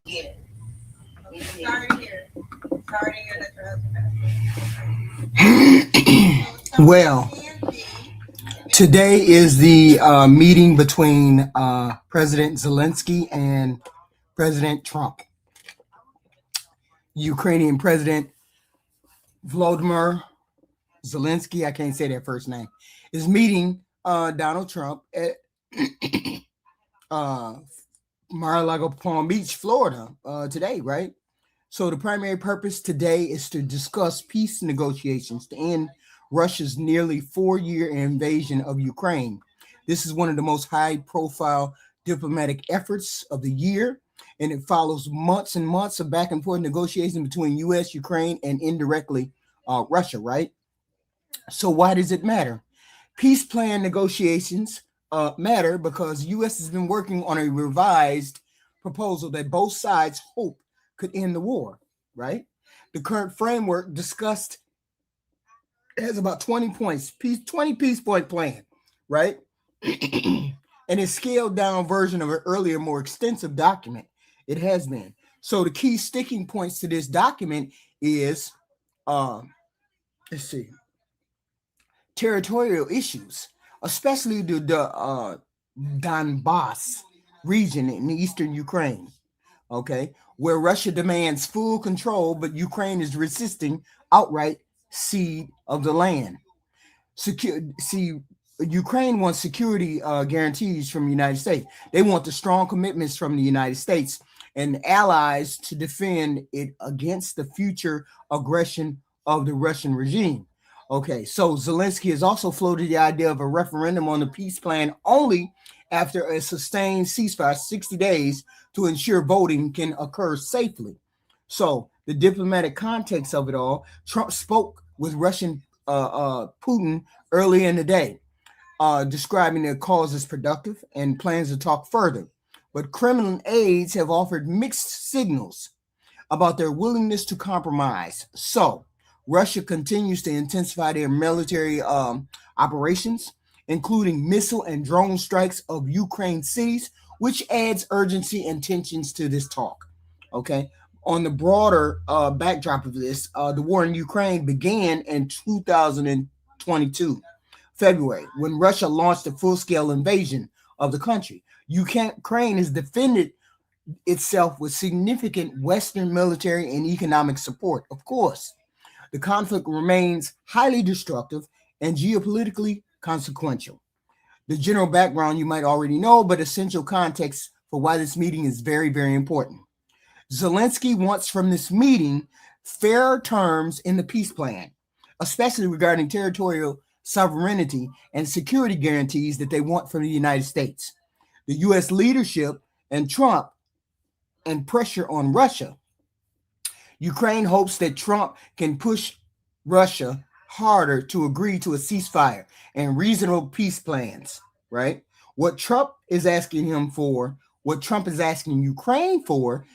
Yeah. Starting here. Starting at the Well, today is the meeting between President Zelensky and President Trump. Ukrainian President Volodymyr Zelensky, I can't say that first name, is meeting Donald Trump at uh, Mar-a-Lago, Palm Beach, Florida today, right? So the primary purpose today is to discuss peace negotiations to end Russia's nearly 4-year invasion of Ukraine. This is one of the most high-profile diplomatic efforts of the year, and it follows months and months of back and forth negotiations between U.S., Ukraine, and indirectly Russia, right? So why does it matter? Peace plan negotiations matter because U.S. has been working on a revised proposal that both sides hope could end the war, right? The current framework discussed has about 20 points, 20 peace point plan, right? And a scaled down version of an earlier, more extensive document. It has been. So the key sticking points to this document is, uh, let's see, territorial issues, especially the Donbass region in eastern Ukraine, okay, where Russia demands full control, but Ukraine is resisting outright cede of the land. Ukraine wants security guarantees from the United States. They want the strong commitments from the United States and allies to defend it against the future aggression of the Russian regime. Okay, so Zelensky has also floated the idea of a referendum on the peace plan only after a sustained ceasefire, 60 days, to ensure voting can occur safely. So, the diplomatic context of it all, Trump spoke with Russian Putin early in the day, describing their cause as productive and plans to talk further. But Kremlin aides have offered mixed signals about their willingness to compromise. So, Russia continues to intensify their military operations, including missile and drone strikes of Ukraine cities, which adds urgency and tensions to this talk. Okay. On the broader backdrop of this, the war in Ukraine began in 2022, February, when Russia launched a full scale invasion of the country. Ukraine has defended itself with significant Western military and economic support. Of course, the conflict remains highly destructive and geopolitically consequential. The general background you might already know, but essential context for why this meeting is very, very important. Zelensky wants from this meeting fair terms in the peace plan, especially regarding territorial sovereignty and security guarantees that they want from the United States. The U.S. leadership and Trump and pressure on Russia. Ukraine hopes that Trump can push Russia harder to agree to a ceasefire and reasonable peace plans, right? What Trump is asking him for, what Trump is asking Ukraine for,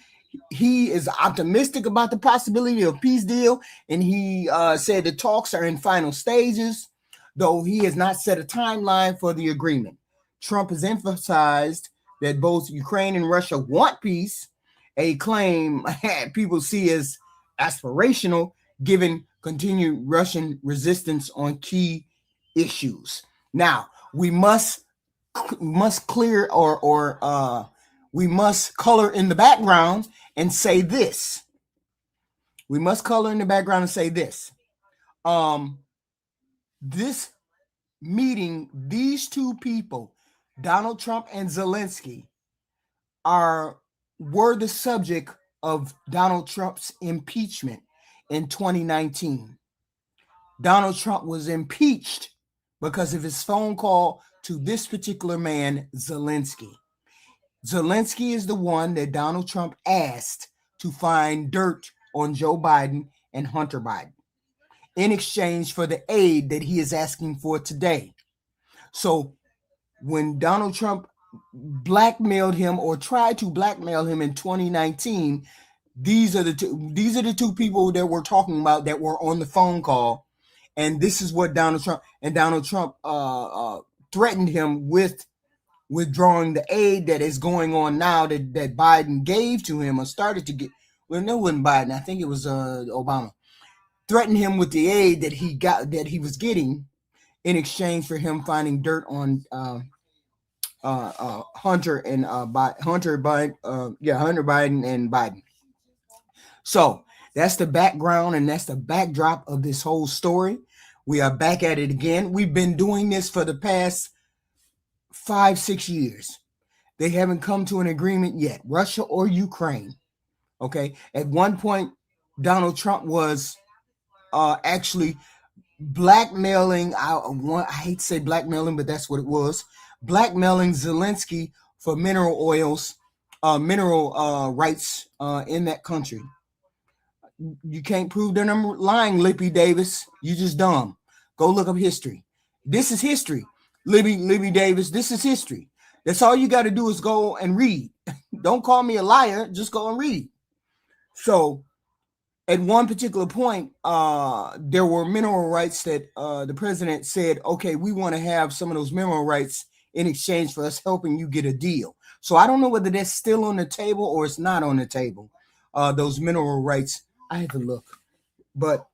he is optimistic about the possibility of a peace deal, and he said the talks are in final stages, though he has not set a timeline for the agreement. Trump has emphasized that both Ukraine and Russia want peace, a claim people see as aspirational given continued Russian resistance on key issues. Now, we must clear or we must color in the background and say this. We must color in the background and say this. This meeting, these two people, Donald Trump and Zelensky, were the subject of Donald Trump's impeachment in 2019. Donald Trump was impeached because of his phone call to this particular man, Zelensky. Zelensky is the one that Donald Trump asked to find dirt on Joe Biden and Hunter Biden in exchange for the aid that he is asking for today. So when Donald Trump blackmailed him or tried to blackmail him in 2019, these are the two people that we're talking about that were on the phone call, and this is what Donald Trump threatened him with withdrawing the aid that is going on now that Biden gave to him or started to get. Well, no, it wasn't Biden. I think it was Obama. Threatened him with the aid that he was getting in exchange for him finding dirt on Hunter and Hunter Biden and Biden. So that's the background and that's the backdrop of this whole story. We are back at it again. We've been doing this for the past 5-6 years. They haven't come to an agreement yet, Russia or Ukraine. Okay. At one point, Donald Trump was actually blackmailing. I hate to say blackmailing, but that's what it was. Blackmailing Zelensky for mineral oils, mineral rights in that country. You can't prove that I'm lying, Lippy Davis. You just dumb. Go look up history. This is history. Libby Davis, this is history. That's all you got to do is go and read. Don't call me a liar. Just go and read. So at one particular point, there were mineral rights that the president said, okay, we want to have some of those mineral rights in exchange for us helping you get a deal. So I don't know whether that's still on the table or it's not on the table, those mineral rights. I had to look. But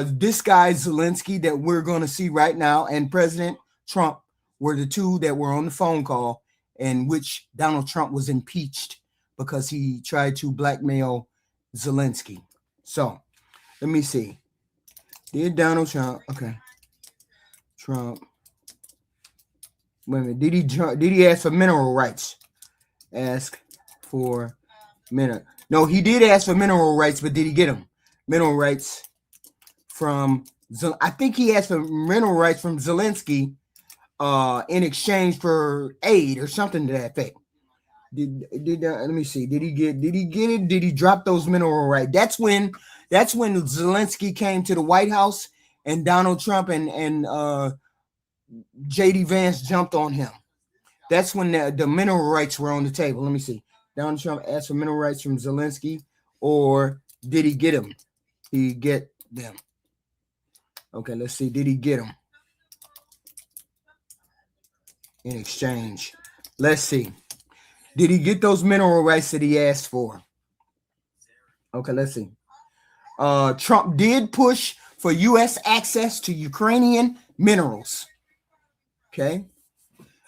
this guy, Zelensky, that we're going to see right now, and President Trump were the two that were on the phone call in which Donald Trump was impeached because he tried to blackmail Zelensky. So let me see. Did Donald Trump, okay. Trump. Wait a minute. Did he ask for mineral rights? Ask for mineral. No, he did ask for mineral rights, but did he get them? Mineral rights from, I think he asked for mineral rights from Zelensky in exchange for aid or something to that effect. Let me see. Did he get it? Did he drop those mineral rights? That's when Zelensky came to the White House and Donald Trump and JD Vance jumped on him. That's when the mineral rights were on the table. Let me see. Donald Trump asked for mineral rights from Zelensky, or did he get them? He get them. Okay, let's see. Did he get them in exchange? Let's see. Did he get those mineral rights that he asked for? Okay, let's see. Trump did push for U.S. access to Ukrainian minerals. Okay.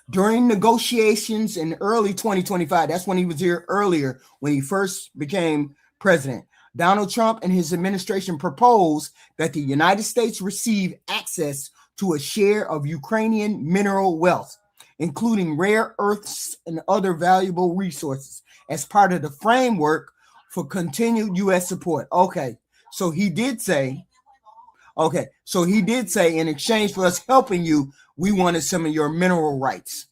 During negotiations in early 2025, that's when he was here earlier, when he first became president, Donald Trump and his administration proposed that the United States receive access to a share of Ukrainian mineral wealth, including rare earths and other valuable resources, as part of the framework for continued U.S. support. Okay, so he did say, in exchange for us helping you, we wanted some of your mineral rights.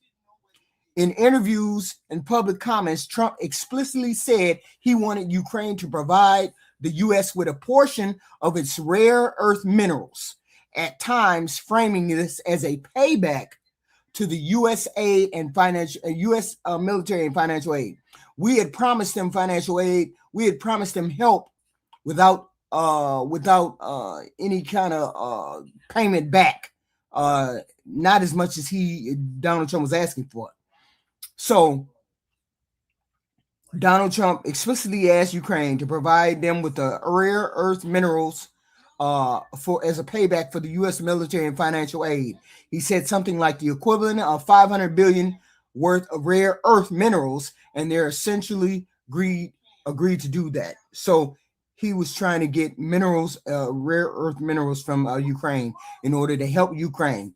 In interviews and public comments, Trump explicitly said he wanted Ukraine to provide the U.S. with a portion of its rare earth minerals, at times framing this as a payback to the U.S. aid and U.S. military and financial aid. We had promised them financial aid. We had promised them help without any kind of payment back. Not as much as Donald Trump was asking for. So Donald Trump explicitly asked Ukraine to provide them with the rare earth minerals as a payback for the U.S. military and financial aid. He said something like the equivalent of $500 billion worth of rare earth minerals, and they're essentially agreed to do that. So he was trying to get minerals, rare earth minerals from Ukraine in order to help Ukraine.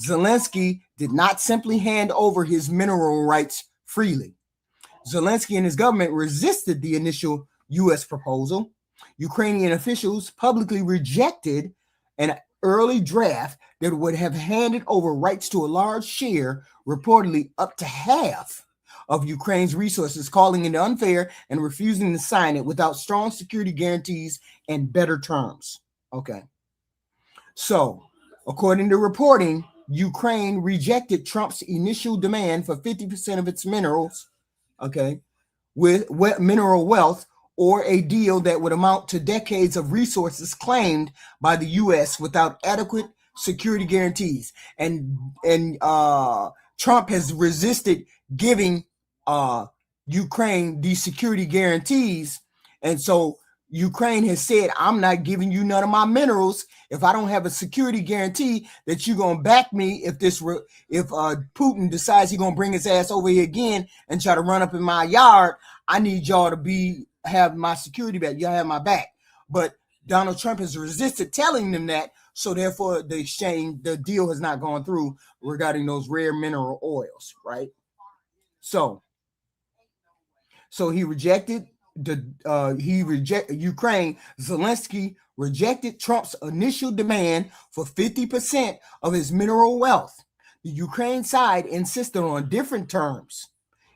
Zelensky did not simply hand over his mineral rights freely. Zelensky and his government resisted the initial U.S. proposal. Ukrainian officials publicly rejected an early draft that would have handed over rights to a large share, reportedly up to half, of Ukraine's resources, calling it unfair and refusing to sign it without strong security guarantees and better terms. Okay. So, according to reporting, Ukraine rejected Trump's initial demand for 50% of its minerals, okay, with mineral wealth, or a deal that would amount to decades of resources claimed by the U.S. without adequate security guarantees. And Trump has resisted giving Ukraine these security guarantees. And so Ukraine has said, I'm not giving you none of my minerals if I don't have a security guarantee that you're going to back me if Putin decides he's going to bring his ass over here again and try to run up in my yard. I need y'all to have my security back. Y'all have my back. But Donald Trump has resisted telling them that. So therefore, the deal has not gone through regarding those rare mineral oils, right? So he rejected Ukraine. Zelensky rejected Trump's initial demand for 50% of his mineral wealth. The Ukraine side insisted on different terms,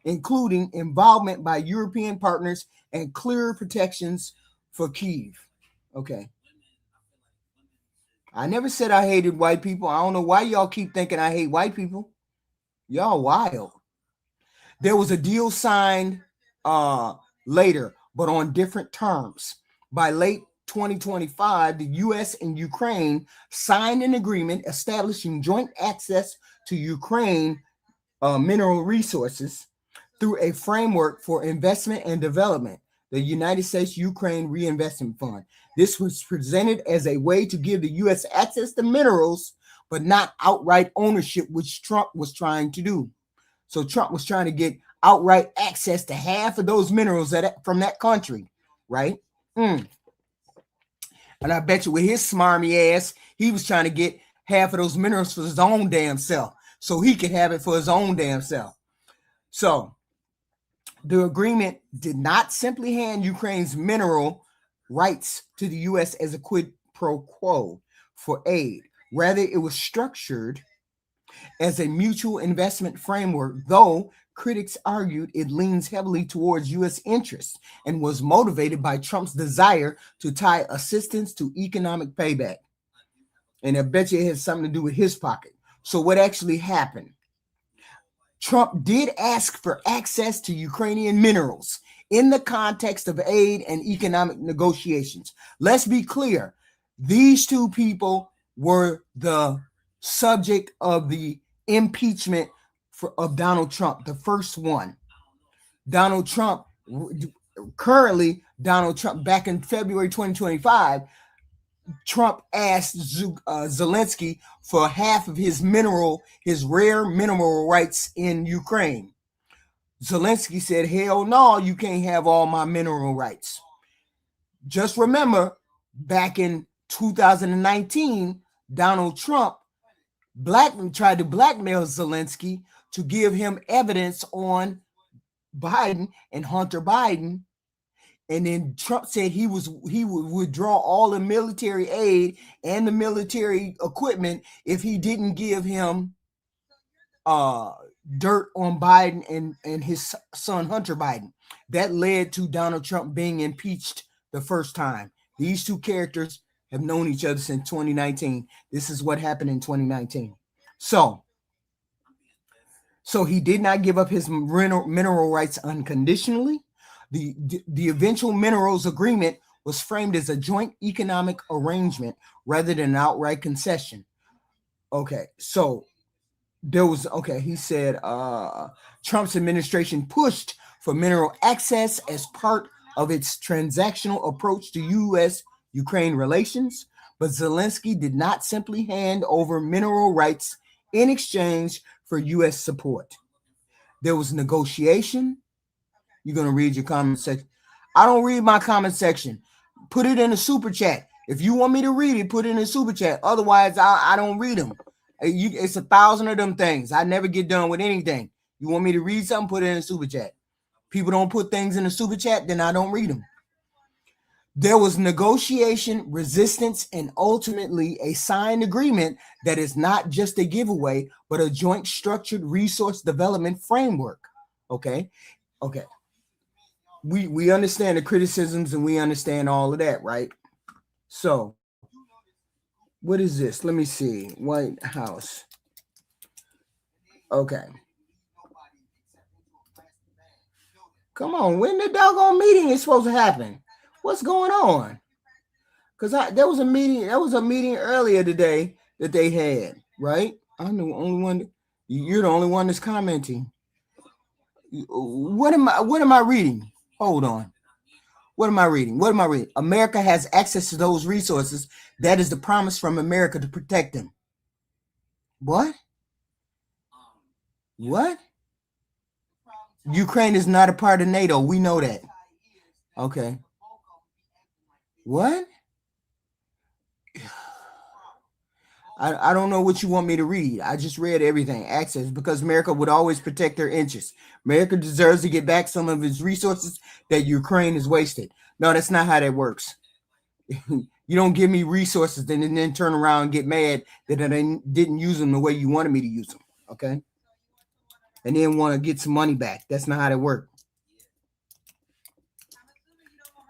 including involvement by European partners and clearer protections for Kyiv. Okay. I never said I hated white people. I don't know why y'all keep thinking I hate white people. Y'all wild. There was a deal signed later, but on different terms. By late 2025, the U.S. and Ukraine signed an agreement establishing joint access to Ukraine mineral resources through a framework for investment and development, the United States Ukraine Reinvestment Fund. This was presented as a way to give the U.S. access to minerals, but not outright ownership, which Trump was trying to do. So Trump was trying to get outright access to half of those minerals from that country, right? And I bet you with his smarmy ass, he was trying to get half of those minerals for his own damn self, so he could have it for his own damn self. So the agreement did not simply hand Ukraine's mineral rights to the U.S. as a quid pro quo for aid. Rather, it was structured as a mutual investment framework, though critics argued it leans heavily towards U.S. interests and was motivated by Trump's desire to tie assistance to economic payback. And I bet you it has something to do with his pocket. So what actually happened? Trump did ask for access to Ukrainian minerals in the context of aid and economic negotiations. Let's be clear. These two people were the subject of the impeachment of Donald Trump, the first one. Donald Trump, back in February 2025, Trump asked Zelensky for half of his rare mineral rights in Ukraine. Zelensky said, hell no, you can't have all my mineral rights. Just remember, back in 2019, Donald Trump tried to blackmail Zelensky to give him evidence on Biden and Hunter Biden. And then Trump said he would withdraw all the military aid and the military equipment if he didn't give him dirt on Biden and his son Hunter Biden. That led to Donald Trump being impeached the first time. These two characters have known each other since 2019. This is what happened in 2019. So he did not give up his mineral rights unconditionally. The eventual minerals agreement was framed as a joint economic arrangement rather than an outright concession. Okay, so he said Trump's administration pushed for mineral access as part of its transactional approach to U.S.-Ukraine relations, but Zelensky did not simply hand over mineral rights in exchange for U.S. support. There was negotiation. You're going to read your comment section. I don't read my comment section. Put it in the super chat. If you want me to read it, put it in the super chat. Otherwise, I don't read them. It's 1,000 of them things. I never get done with anything. You want me to read something, put it in the super chat. People don't put things in the super chat, then I don't read them. There was negotiation, resistance, and ultimately a signed agreement that is not just a giveaway, but a joint structured resource development framework. Okay. We understand the criticisms and we understand all of that, right? So, what is this? Let me see. White House. Okay. Come on, when the doggone meeting is supposed to happen? What's going on? Because there was a meeting earlier today that they had, right? I'm the only one. You're the only one that's commenting. What am I reading? Hold on. What am I reading? What am I reading? America has access to those resources. That is the promise from America to protect them. What? What? Ukraine is not a part of NATO. We know that. Okay. What? I don't know what you want me to read. I just read everything. Access, because America would always protect their interests. America deserves to get back some of its resources that Ukraine has wasted. No, that's not how that works. You don't give me resources and then turn around and get mad that I didn't use them the way you wanted me to use them. Okay. And then want to get some money back. That's not how that works.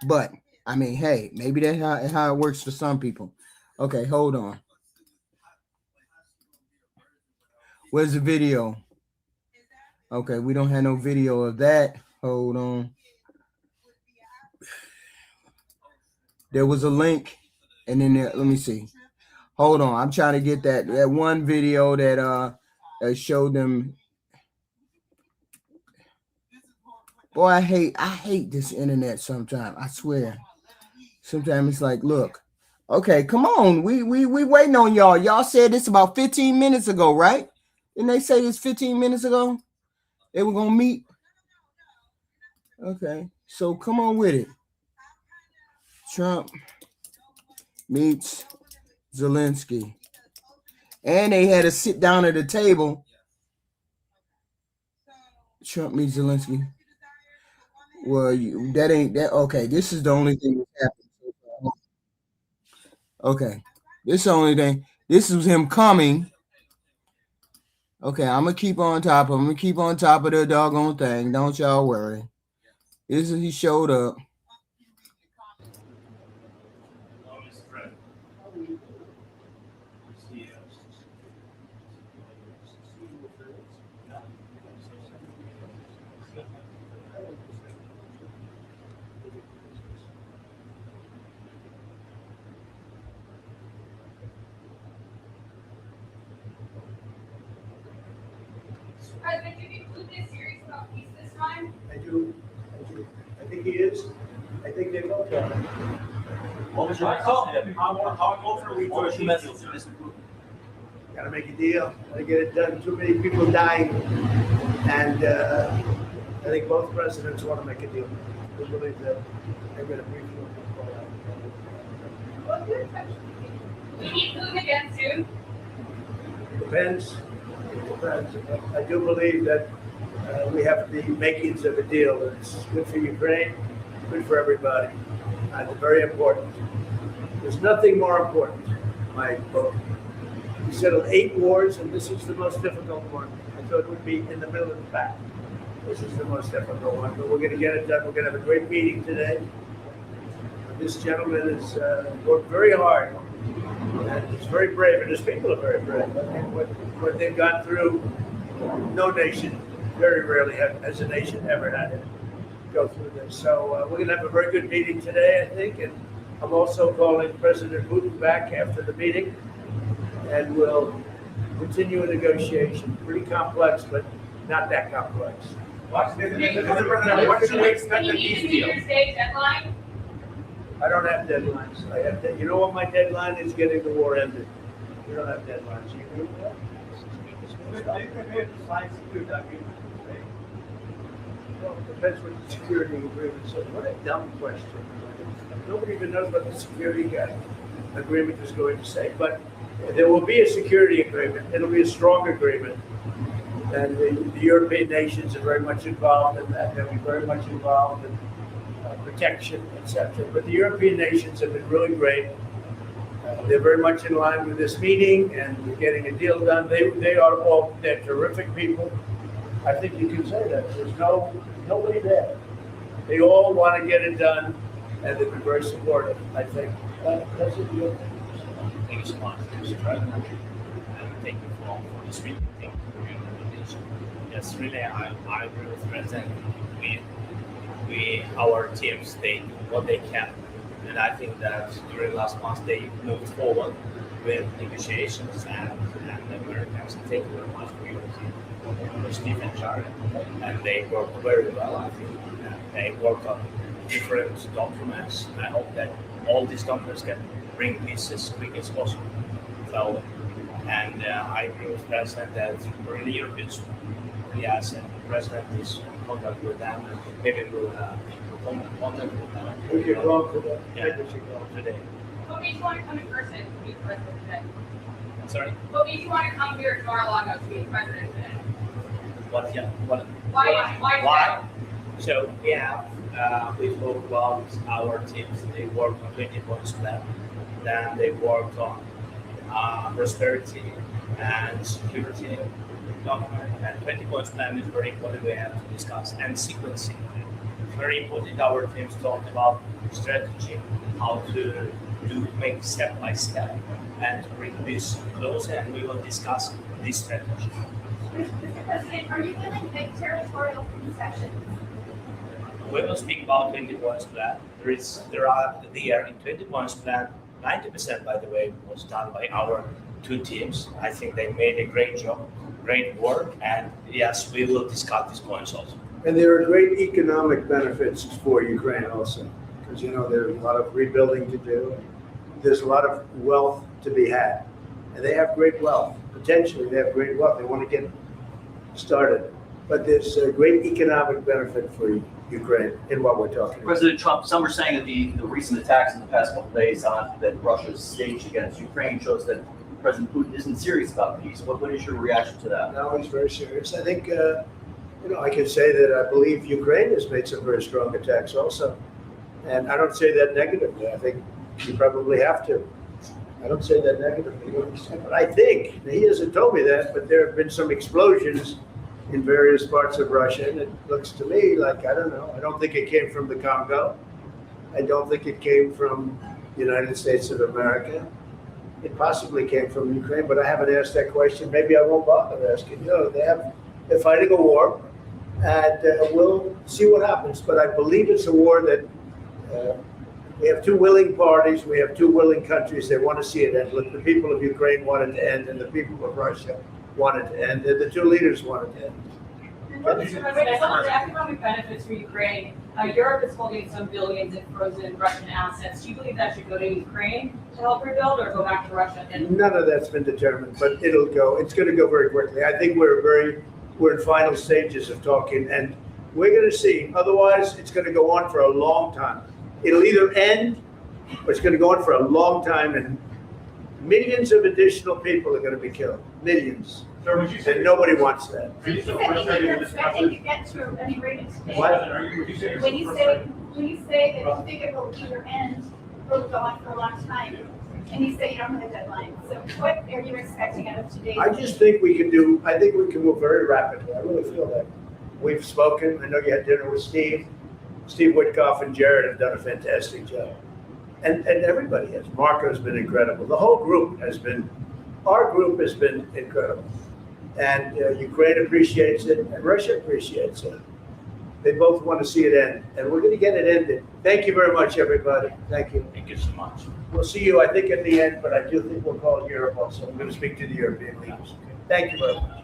But I mean, hey, maybe that's how it works for some people. Okay, hold on. Where's the video? Okay, we don't have no video of that. Hold on. There was a link, and then there, let me see. Hold on, I'm trying to get that one video that showed them. Boy, I hate this internet sometimes. I swear. Sometimes it's like, look, okay, come on. We waiting on y'all. Y'all said this about 15 minutes ago, right? Didn't they say this 15 minutes ago? They were gonna meet. Okay, so come on with it. Trump meets Zelensky. And they had to sit down at the table. Trump meets Zelensky. Well, that ain't that. Okay, this is the only thing that happened. Okay, this is the only thing. This was him coming. Okay, I'm gonna keep on top of him. I'm gonna keep on top of the doggone thing. Don't y'all worry. This is he showed up. President, do you think Putin is serious about peace this time? I do. I think he is. I think they both are. Gotta make a deal. Gotta get it done. Too many people dying. And I think both presidents want to make a deal. I believe that they're going to brief you. What do you expect? We need Putin again soon. Depends. It depends. I do believe that we have the makings of a deal. It's good for Ukraine, good for everybody. It's very important. There's nothing more important, in my book. We settled 8 wars, and this is the most difficult one. I thought it would be in the middle of the pack. This is the most difficult one, but we're going to get it done. We're going to have a great meeting today. This gentleman has worked very hard, and he's very brave, and his people are very brave. I think what they've gone through, no nation, very rarely has a nation ever had to go through this. So we're going to have a very good meeting today, I think, and I'm also calling President Putin back after the meeting, and we'll continue a negotiation. Pretty complex, but not that complex. What should we expect of these deals? New Year's Day deadline? I don't have deadlines. I have you know what my deadline is? Getting the war ended. We don't have deadlines. You agree with that? Well, it depends what the security agreement says. What a dumb question. Nobody even knows what the security agreement is going to say. But there will be a security agreement. It'll be a strong agreement. And the European nations are very much involved in that. They'll be very much involved in protection, etc. But the European nations have been really great. They're very much in line with this meeting, and we're getting a deal done. They're terrific people. I think you can say that. There's nobody there. They all want to get it done, and they've been very supportive. I think that's a deal. Thank you so much, Mr. President. And thank you for this meeting. Thank you for your invitation. Yes, really, I agree with the President. Our teams, they do what they can And I think that during last month they moved forward with negotiations and the Americans. Thank you very much for your team, Steve and Jared. And they worked very well, I think. They worked on different documents. I hope that all these documents can bring peace as quick as possible. So, and I agree with the President that really European yes, and the President is in contact with them, and maybe we'll contact with them. We can go to the Yeah. today. What made you want to come in person to meet the president today? Sorry? What made you want to come here to Mar-a-Lago to meet the president today? What? Yeah. What? Why? So yeah, we spoke about our teams. They worked on 20 points plan. Then they worked on prosperity and security document. And 20 points plan is very important. We have to discuss and sequencing. Very important. Our teams talked about strategy, how to make step by step, and to bring this closer. And we will discuss this strategy. Mr. President, are you willing to make territorial concessions? We will speak about 20 points plan. There are in 20 points plan, 90% by the way was done by our two teams. I think they made a great job, great work, and yes, we will discuss these points also. And there are great economic benefits for Ukraine also, because there's a lot of rebuilding to do. There's a lot of wealth to be had, and they have great wealth. Potentially, they have great wealth. They want to get started, but there's a great economic benefit for Ukraine in what we're talking about. President Trump, some are saying that the recent attacks in the past couple of days that Russia's staged against Ukraine shows that President Putin isn't serious about peace. What is your reaction to that? No, he's very serious. I think, I can say that I believe Ukraine has made some very strong attacks also. And I don't say that negatively. I think you probably have to. I don't say that negatively. But I think, he hasn't told me that, but there have been some explosions in various parts of Russia, and it looks to me like, I don't know, I don't think it came from the Congo. I don't think it came from the United States of America. It possibly came from Ukraine, but I haven't asked that question. Maybe I won't bother asking. They're fighting a war, and we'll see what happens. But I believe it's a war that we have two willing parties, we have two willing countries. They want to see it end. Look, the people of Ukraine want it to end, and the people of Russia want it to end. The two leaders want it to end. Mr. President, some of the economic benefits for Ukraine, Europe is holding some billions in frozen Russian assets. Do you believe that should go to Ukraine to help rebuild or go back to Russia? None of that's been determined, but it'll go. It's going to go very quickly. I think we're in final stages of talking, and we're going to see. Otherwise, it's going to go on for a long time. It'll either end, or it's going to go on for a long time, and millions of additional people are going to be killed. Millions. Sir, would you say And nobody wants that. are you You so said frustrated you're with this expecting message? to get to an agreement today. Would you say you're When so you frustrated? say that you think it will either end or go on for a long time, and you say you don't have a deadline. So what are you expecting out of today's? I just think we can move very rapidly. I really feel that. We've spoken. I know you had dinner with Steve. Steve Witkoff and Jared have done a fantastic job. And everybody has. Marco's been incredible. The whole group our group has been incredible. And Ukraine appreciates it, and Russia appreciates it. They both want to see it end, and we're going to get it ended. Thank you very much, everybody. Thank you. Thank you so much. We'll see you, I think, at the end, but I do think we'll call Europe also. I'm going to speak to the European leaders. Thank you very much.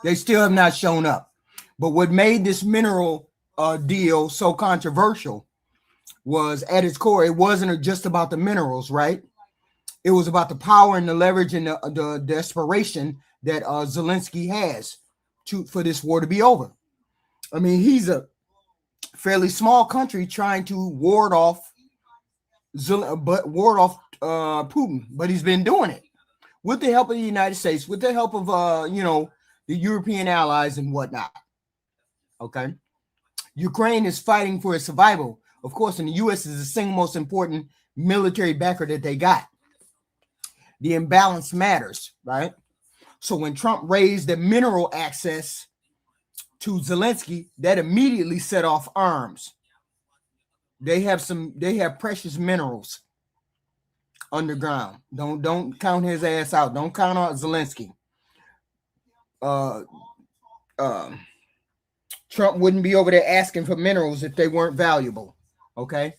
They still have not shown up. But what made this mineral deal so controversial was, at its core, it wasn't just about the minerals, right? It was about the power and the leverage and the desperation that Zelensky has for this war to be over. I mean, he's a fairly small country trying to ward off Putin, but he's been doing it with the help of the United States, with the help of the European allies and whatnot. Okay, Ukraine is fighting for its survival, of course, and the U.S. is the single most important military backer that they got. The imbalance matters, right? So when Trump raised the mineral access to Zelensky, that immediately set off arms. They have precious minerals underground. Don't count his ass out. Don't count out Zelensky. Trump wouldn't be over there asking for minerals if they weren't valuable. Okay.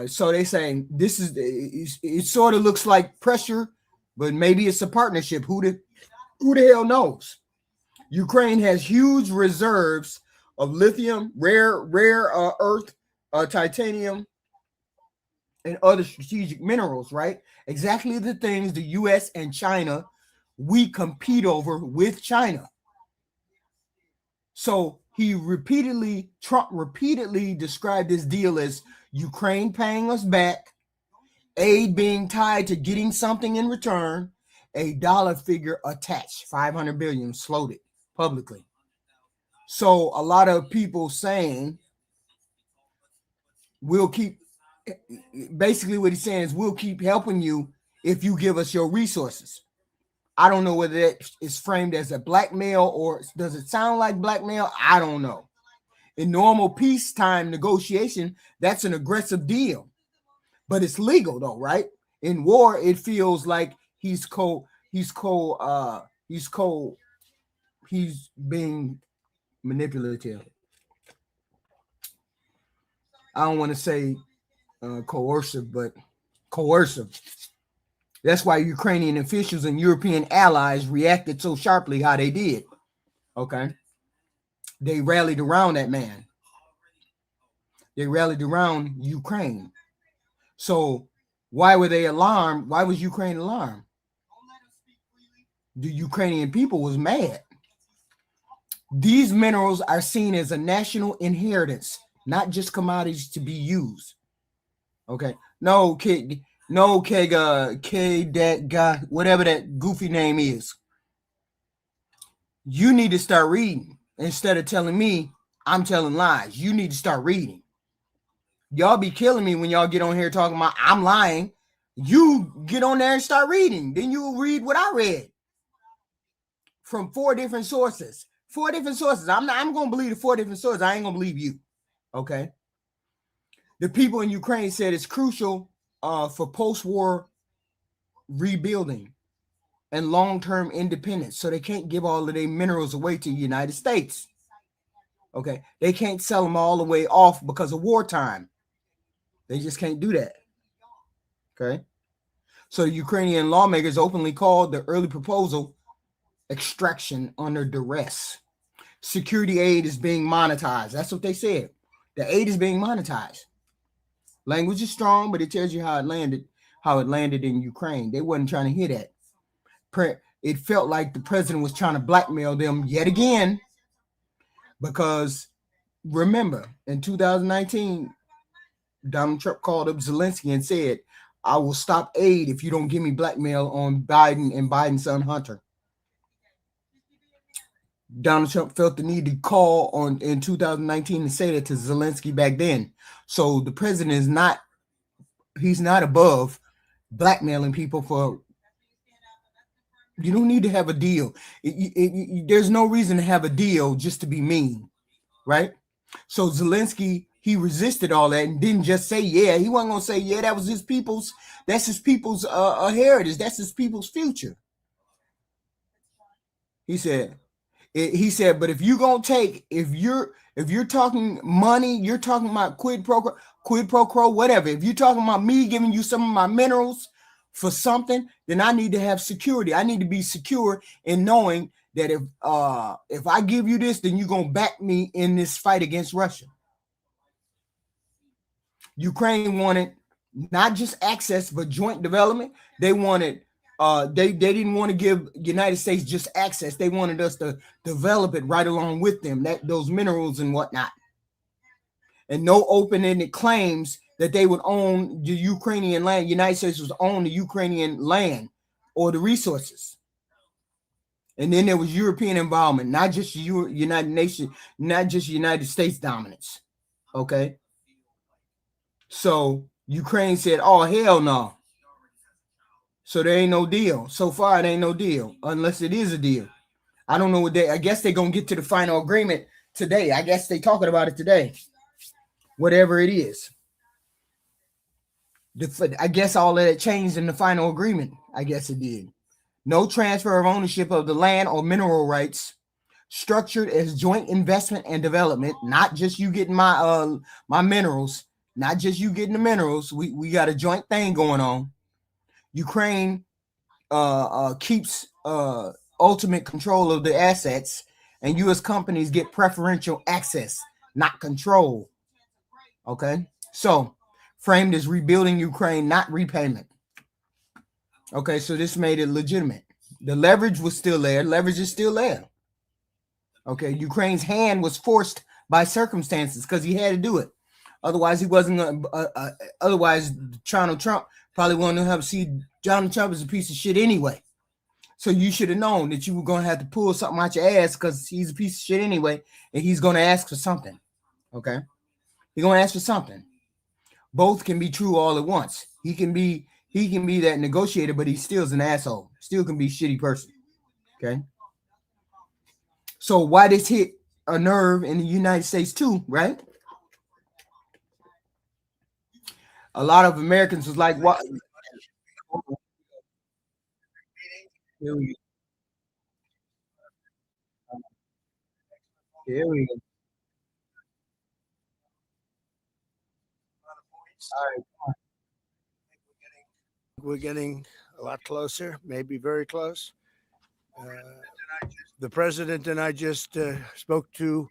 So they saying this is, it sort of looks like pressure, but maybe it's a partnership. Who the hell knows? Ukraine has huge reserves of lithium, rare earth, titanium, and other strategic minerals, right? Exactly the things the U.S. and China, we compete over with China. So Trump repeatedly described this deal as Ukraine paying us back, aid being tied to getting something in return, a dollar figure attached, 500 billion floated publicly. So a lot of people saying basically what he's saying is we'll keep helping you if you give us your resources. I don't know whether that is framed as a blackmail or does it sound like blackmail? I don't know. In normal peacetime negotiation, that's an aggressive deal, but it's legal though, right? In war, it feels like he's being manipulative. I don't want to say coercive, but coercive. That's why Ukrainian officials and European allies reacted so sharply how they did. Okay. They rallied around that man. They rallied around Ukraine. So why were they alarmed? Why was Ukraine alarmed? The Ukrainian people was mad. These minerals are seen as a national inheritance, not just commodities to be used. Okay. No, kid. No, that guy, whatever that goofy name is. You need to start reading instead of telling me I'm telling lies. You need to start reading. Y'all be killing me when y'all get on here talking about I'm lying. You get on there and start reading. Then you'll read what I read from 4 different sources. 4 different sources. I'm going to believe the 4 different sources. I ain't going to believe you. Okay. The people in Ukraine said it's crucial for post-war rebuilding and long-term independence. So they can't give all of their minerals away to the United States. Okay. They can't sell them all the way off because of wartime. They just can't do that. Okay. So Ukrainian lawmakers openly called the early proposal extraction under duress. Security aid is being monetized. That's what they said. The aid is being monetized. Language is strong, but it tells you how it landed in Ukraine. They wasn't trying to hear that. It felt like the president was trying to blackmail them yet again, because remember, in 2019, Donald Trump called up Zelensky and said, I will stop aid if you don't give me blackmail on Biden and Biden's son Hunter. Donald Trump felt the need to call in 2019 and say that to Zelensky back then. So the president is not above blackmailing people for. You don't need to have a deal. There's no reason to have a deal just to be mean, right? So Zelensky, he resisted all that and didn't just say, yeah. He wasn't going to say, yeah, that was his people's, that's his people's heritage. That's his people's future. He said, but if you're going to take, if you're talking money, you're talking about quid pro quo, whatever. If you're talking about me giving you some of my minerals for something, then I need to have security. I need to be secure in knowing that if I give you this, then you're going to back me in this fight against Russia. Ukraine wanted not just access, but joint development. They wanted, they didn't want to give United States just access. They wanted us to develop it right along with them, those minerals and whatnot. And no open-ended claims that they would own the Ukrainian land. United States was own the Ukrainian land or the resources. And then there was European involvement, not just United Nations, not just United States dominance. Okay. So Ukraine said, oh, hell no. So there ain't no deal. So far, it ain't no deal unless it is a deal. I don't know what I guess they're going to get to the final agreement today. I guess they talking about it today. Whatever it is. I guess all of that changed in the final agreement. I guess it did. No transfer of ownership of the land or mineral rights, structured as joint investment and development. Not just you getting my minerals, not just you getting the minerals. We got a joint thing going on. Ukraine keeps ultimate control of the assets, and U.S. companies get preferential access, not control. Okay, so framed as rebuilding Ukraine, not repayment. Okay, so this made it legitimate. The leverage was still there. Leverage is still there. Okay, Ukraine's hand was forced by circumstances because he had to do it. Otherwise, he wasn't. Otherwise, Donald Trump probably wanted to have see Donald Trump as a piece of shit anyway. So you should have known that you were going to have to pull something out your ass because he's a piece of shit anyway, and he's going to ask for something. Okay, he's going to ask for something. Both can be true all at once. He can be that negotiator, but he still's an asshole. Still can be a shitty person. Okay. So why this hit a nerve in the United States too, right? A lot of Americans was like, "What?" Here we go. Here we go. All right. We're getting a lot closer, maybe very close. The president and I just spoke to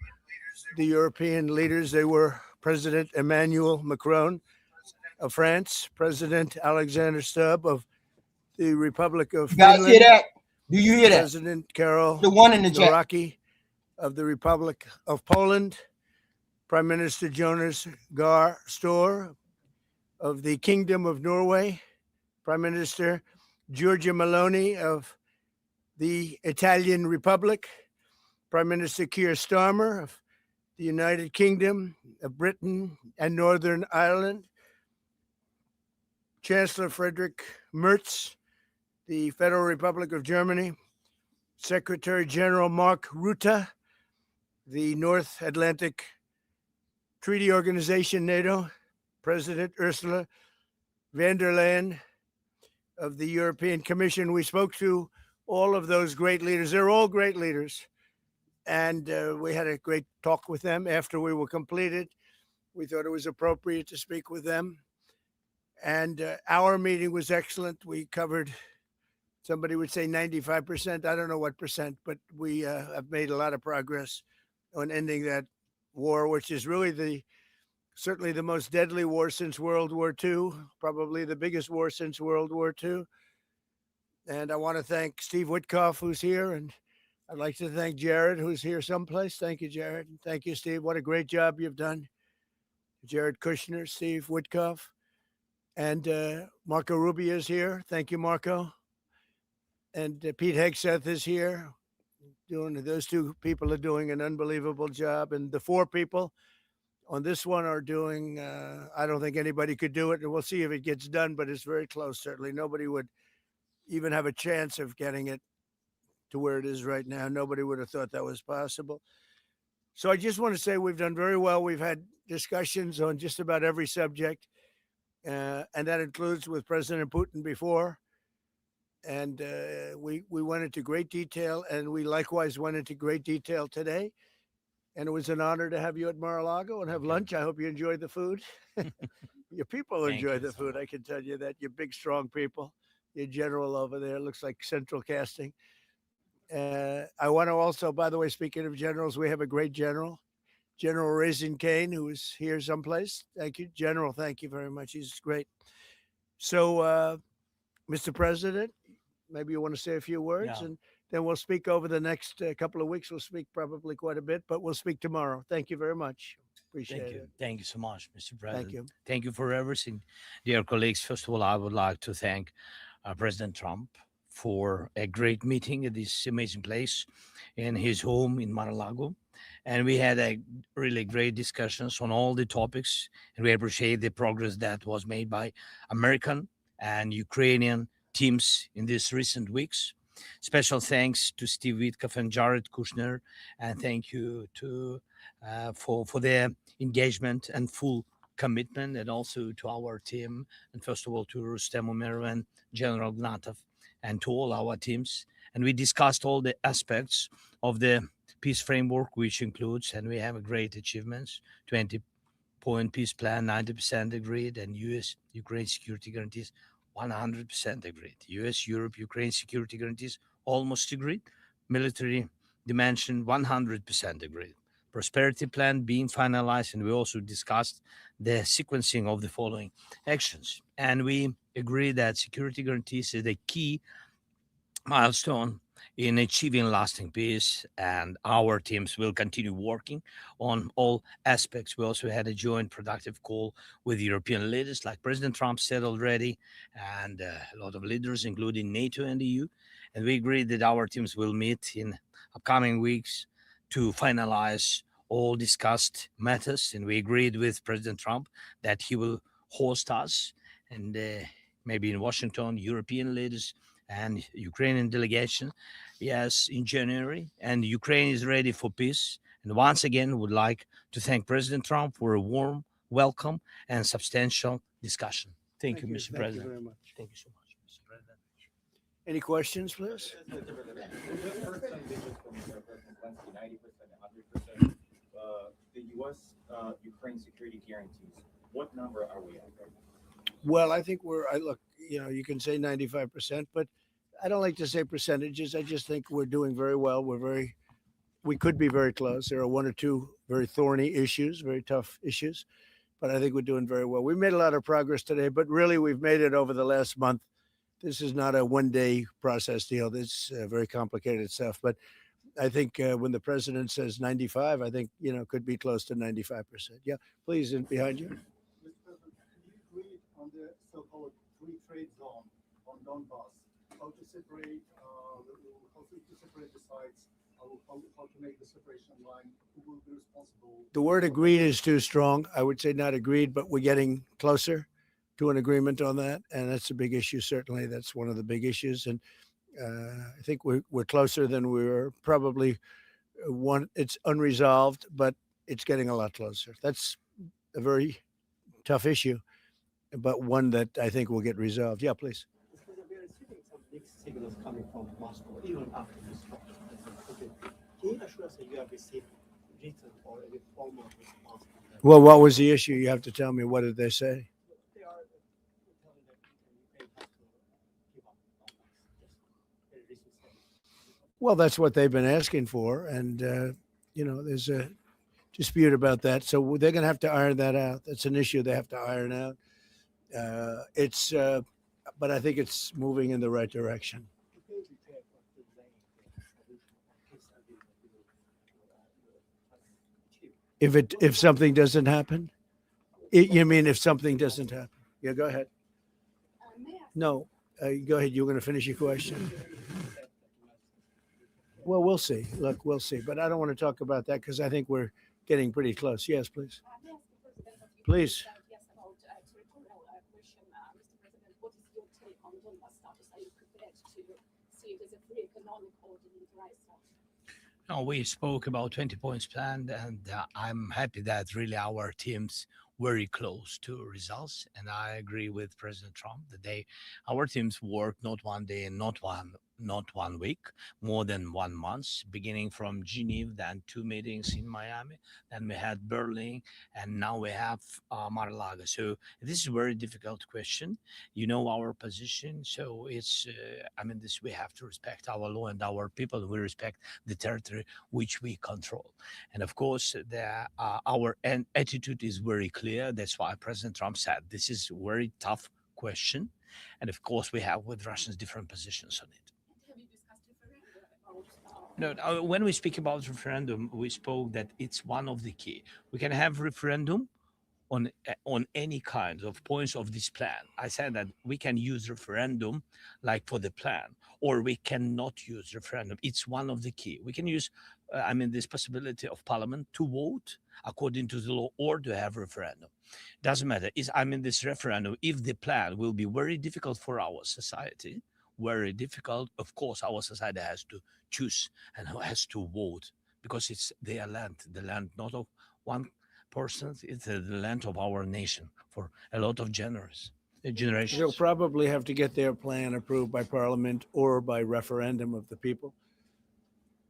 the European leaders. They were President Emmanuel Macron of France, President Alexander Stubb of the Republic of You guys Finland. hear that? Do you hear that? President Karol The one in the chat. Nawrocki of the Republic of Poland, Prime Minister Jonas Gahr Store of the Kingdom of Norway, Prime Minister Giorgia Meloni of the Italian Republic, Prime Minister Keir Starmer of the United Kingdom of Britain and Northern Ireland, Chancellor Friedrich Merz, the Federal Republic of Germany, Secretary General Mark Rutte, the North Atlantic Treaty Organization, NATO, President Ursula von der Leyen of the European Commission. We spoke to all of those great leaders. They're all great leaders. And we had a great talk with them after we were completed. We thought it was appropriate to speak with them. And our meeting was excellent. We covered, somebody would say 95%. I don't know what percent, but we have made a lot of progress on ending that war, which is really certainly the most deadly war since World War II, probably the biggest war since World War II. And I want to thank Steve Witkoff, who's here, and I'd like to thank Jared, who's here someplace. Thank you, Jared. Thank you, Steve. What a great job you've done. Jared Kushner, Steve Witkoff, and Marco Rubio is here. Thank you, Marco. And Pete Hegseth is here. Those two people are doing an unbelievable job. And the four people on this one are doing, I don't think anybody could do it. And we'll see if it gets done, but it's very close, certainly. Nobody would even have a chance of getting it to where it is right now. Nobody would have thought that was possible. So I just want to say we've done very well. We've had discussions on just about every subject, and that includes with President Putin before. And we went into great detail, and we likewise went into great detail today. And it was an honor to have you at Mar-a-Lago and have lunch. I hope you enjoyed the food. Your people enjoy the food. I can tell you that. You're big, strong people. Your general over there looks like central casting. I want to also, by the way, speaking of generals, we have a great general, General Raisin Kane, who is here someplace. Thank you, General. Thank you very much. He's great. So, Mr. President, maybe you want to say a few words, and then we'll speak over the next couple of weeks. We'll speak probably quite a bit, but we'll speak tomorrow. Thank you very much. Appreciate it. Thank you so much, Mr. President. Thank you. Thank you for everything. Dear colleagues, first of all, I would like to thank President Trump for a great meeting at this amazing place in his home in Mar-a-Lago. And we had a really great discussions on all the topics. And we appreciate the progress that was made by American and Ukrainian teams in these recent weeks. Special thanks to Steve Witkoff and Jared Kushner, and thank you to for their engagement and full commitment, and also to our team, and first of all to Rustem Umerov and General Gnatov, and to all our teams. And we discussed all the aspects of the peace framework, which includes, and we have a great achievements, 20-point peace plan, 90% agreed, and U.S. Ukraine security guarantees 100% agreed. U.S. Europe Ukraine security guarantees almost agreed. Military dimension 100% agreed. Prosperity plan being finalized, and we also discussed the sequencing of the following actions. And we agree that security guarantees is the key milestone in achieving lasting peace, and our teams will continue working on all aspects. We also had a joint productive call with European leaders, like President Trump said already, and a lot of leaders, including NATO and EU. And we agreed that our teams will meet in upcoming weeks to finalize all discussed matters. And we agreed with President Trump that he will host us, and maybe in Washington, European leaders and Ukrainian delegation, yes, in January. And Ukraine is ready for peace. And once again, would like to thank President Trump for a warm welcome and substantial discussion. Thank you, Mr. Thank President. you very much. Thank you so much, Mr. President. Any questions, please? The first time they just from President Zelensky, 90%, 100%. The U.S. Ukraine security guarantees. What number are we at right now? Well, I think look, you can say 95%, but I don't like to say percentages. I just think we're doing very well. We could be very close. There are one or two very thorny issues, very tough issues, but I think we're doing very well. We made a lot of progress today, but really we've made it over the last month. This is not a one-day process deal. This is very complicated stuff, but I think when the president says 95, I think, could be close to 95%. Yeah, please, in behind you. Mr. President, can you agree on the so-called free trade zone on Donbass? How to separate the sites? How to make the separation line? Who will be responsible? The word agreed is too strong. I would say not agreed, but we're getting closer to an agreement on that, and that's a big issue. Certainly, that's one of the big issues, and I think we're closer than we were probably. It's unresolved, but it's getting a lot closer. That's a very tough issue, but one that I think will get resolved. Yeah, please. We are receiving some mixed signals coming from Moscow, even after this talk. Can you assure us that you have received written or a formal response? Well, what was the issue? You have to tell me. What did they say? They are telling that Ukraine has to give up Donbass. Very recent statement. Well, that's what they've been asking for, and there's a dispute about that. So they're going to have to iron that out. That's an issue they have to iron out. But I think it's moving in the right direction. If something doesn't happen, you mean if something doesn't happen? Yeah, go ahead. No, go ahead. You're going to finish your question. Well, we'll see. Look, we'll see. But I don't want to talk about that because I think we're getting pretty close. Yes, please. Please. Yes, about territorial question, Mr. President, what is your take on Donbass status? Are you prepared to see it as a free economic or demilitarized status? No, we spoke about 20 points plan, and I'm happy that really our teams very close to results. And I agree with President Trump that our teams worked not one day and not one week, more than 1 month, beginning from Geneva, then 2 meetings in Miami, then we had Berlin, and now we have Mar-a-Lago. So this is a very difficult question. You know our position, so it's, we have to respect our law and our people. We respect the territory which we control. And of course, our attitude is very clear. That's why President Trump said this is a very tough question. And of course, we have with Russians different positions on it. No, when we speak about referendum, we spoke that it's one of the key. We can have referendum on any kind of points of this plan. I said that we can use referendum like for the plan, or we cannot use referendum. It's one of the key. We can use, this possibility of parliament to vote according to the law or to have referendum. Doesn't matter. This referendum, if the plan will be very difficult for our society, very difficult, of course, our society has to choose and has to vote because it's their land, the land not of one person, it's the land of our nation for a lot of generations. They'll probably have to get their plan approved by parliament or by referendum of the people.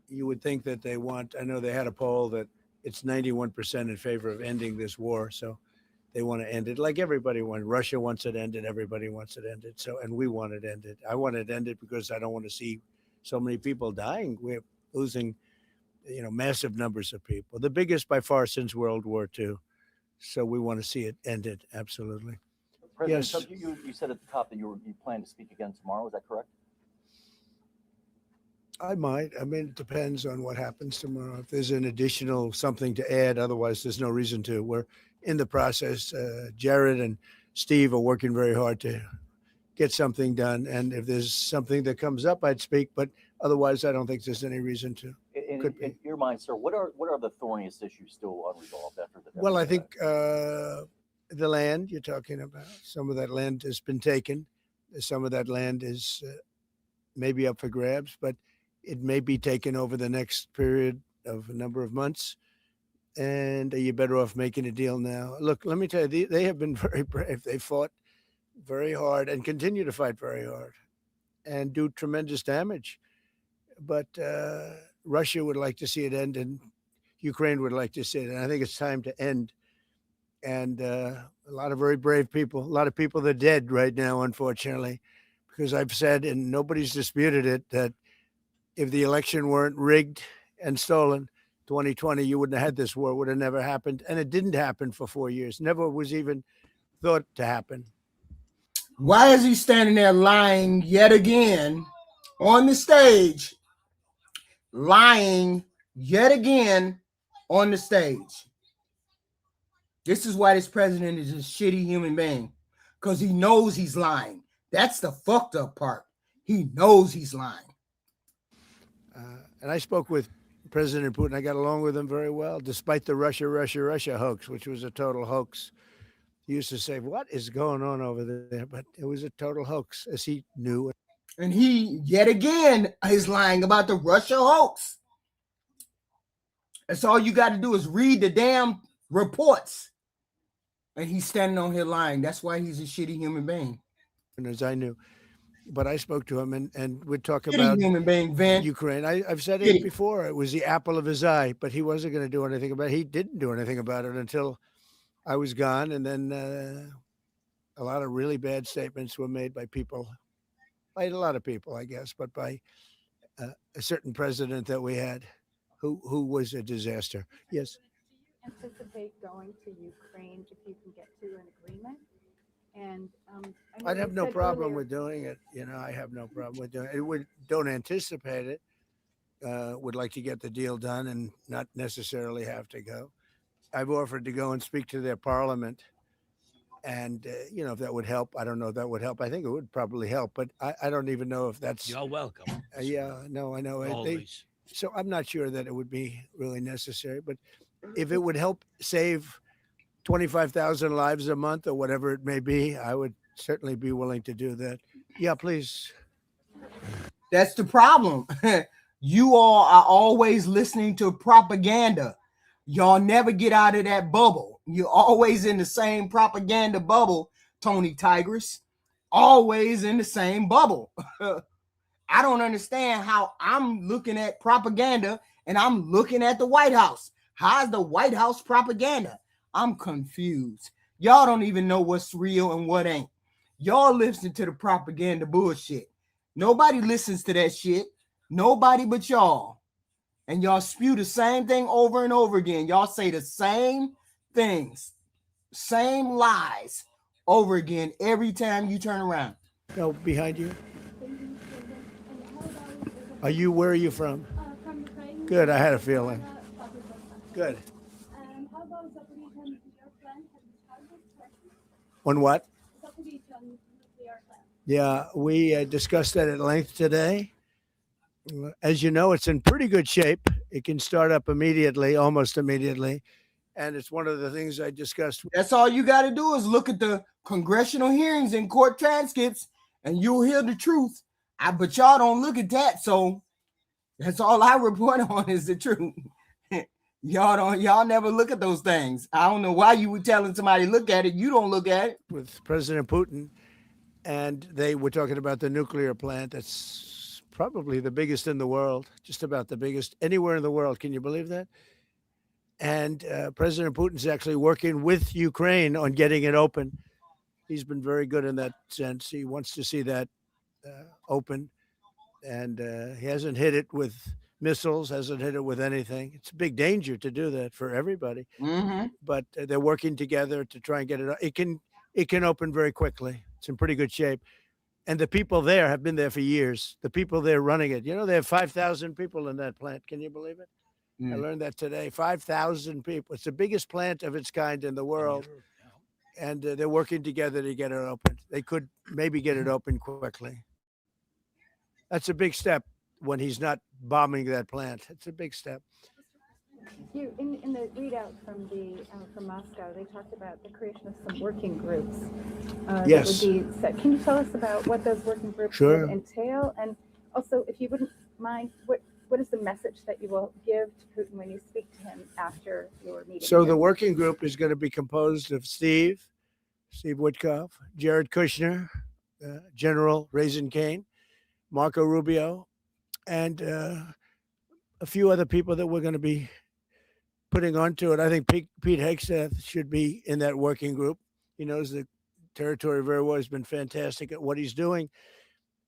You would think that they want, I know they had a poll that it's 91% in favor of ending this war. So they want to end it like everybody wants. Russia wants it ended. Everybody wants it ended. So, and we want it ended. I want it ended because I don't want to see so many people dying. We're losing, massive numbers of people, the biggest by far since World War II. So we want to see it ended. Absolutely. President Yes. Trump, you said at the top that you plan to speak again tomorrow. Is that correct? I might. I mean, it depends on what happens tomorrow. If there's an additional something to add, otherwise there's no reason to. We're in the process. Jared and Steve are working very hard to get something done. And if there's something that comes up, I'd speak. But otherwise, I don't think there's any reason to. In your mind, sir, what are the thorniest issues still unresolved after the? Well, I think the land you're talking about. Some of that land has been taken. Some of that land is maybe up for grabs, but it may be taken over the next period of a number of months. And are you better off making a deal now? Look, let me tell you, they have been very brave. They fought very hard and continue to fight very hard and do tremendous damage. But Russia would like to see it end, and Ukraine would like to see it. And I think it's time to end. And a lot of very brave people, a lot of people that are dead right now, unfortunately, because I've said, and nobody's disputed it, that if the election weren't rigged and stolen, 2020, you wouldn't have had this war. It would have never happened. And it didn't happen for 4 years. Never was even thought to happen. Why is he standing there lying yet again on the stage? Lying yet again on the stage. This is why this president is a shitty human being, because he knows he's lying. That's the fucked up part. He knows he's lying. And I spoke with President Putin. I got along with him very well, despite the Russia hoax, which was a total hoax. He used to say, what is going on over there? But it was a total hoax, as he knew. And he, yet again, is lying about the Russia hoax. That's all you got to do is read the damn reports. And he's standing on here lying. That's why he's a shitty human being. And as I knew. But I spoke to him and we'd talk about human being, Vin. Ukraine. I've said it before. It was the apple of his eye, but he wasn't going to do anything about it. He didn't do anything about it until I was gone. And then a lot of really bad statements were made by people, by a lot of people, I guess, but by a certain president that we had who was a disaster. Yes. Do you anticipate going to Ukraine if you can get to an agreement? And I'd have no problem with doing it. I have no problem with doing it. Don't anticipate it. Would like to get the deal done and not necessarily have to go. I've offered to go and speak to their parliament. And, if that would help, I don't know if that would help. I think it would probably help, but I don't even know if that's. You're welcome. Yeah, no, I know. Always. So I'm not sure that it would be really necessary, but if it would help save 25,000 lives a month or whatever it may be, I would certainly be willing to do that. Yeah, please. That's the problem. You all are always listening to propaganda. Y'all never get out of that bubble. You're always in the same propaganda bubble, Tony Tigress. Always in the same bubble. I don't understand how I'm looking at propaganda and I'm looking at the White House. How's the White House propaganda? I'm confused. Y'all don't even know what's real and what ain't. Y'all listen to the propaganda bullshit. Nobody listens to that shit. Nobody but y'all. And y'all spew the same thing over and over again. Y'all say the same things, same lies over again every time you turn around. No, behind you. Where are you from? From Ukraine. Good, I had a feeling. Good. How about Zaporizhzhia nuclear plant? On what? Zaporizhzhia nuclear plant. Yeah, we discussed that at length today. As you know, it's in pretty good shape. It can start up immediately, almost immediately. And it's one of the things I discussed. That's all you got to do is look at the congressional hearings and court transcripts, and you'll hear the truth. But y'all don't look at that, so that's all I report on is the truth. Y'all never look at those things. I don't know why you were telling somebody to look at it. You don't look at it. With President Putin, and they were talking about the nuclear plant. That's probably the biggest in the world, just about the biggest anywhere in the world. Can you believe that? And President Putin's actually working with Ukraine on getting it open. He's been very good in that sense. He wants to see that open, and he hasn't hit it with missiles, hasn't hit it with anything. It's a big danger to do that for everybody. Mm-hmm. But they're working together to try and get it. It can open very quickly. It's in pretty good shape. And the people there have been there for years. The people there running it, you know, they have 5,000 people in that plant. Can you believe it? I learned that today. 5,000 people. It's the biggest plant of its kind in the world. And they're working together to get it open. They could maybe get it open quickly. That's a big step when he's not bombing that plant. It's a big step. You in the readout from Moscow, they talked about the creation of some working groups. Yes. That would be set. Can you tell us about what those working groups Sure. would entail? And also, if you wouldn't mind, what is the message that you will give to Putin when you speak to him after your meeting? So the working group is going to be composed of Steve Witkoff, Jared Kushner, General Raisin Kane, Marco Rubio, and a few other people that we're going to be putting onto it. I think Pete Hegseth should be in that working group. He knows the territory very well. He's been fantastic at what he's doing.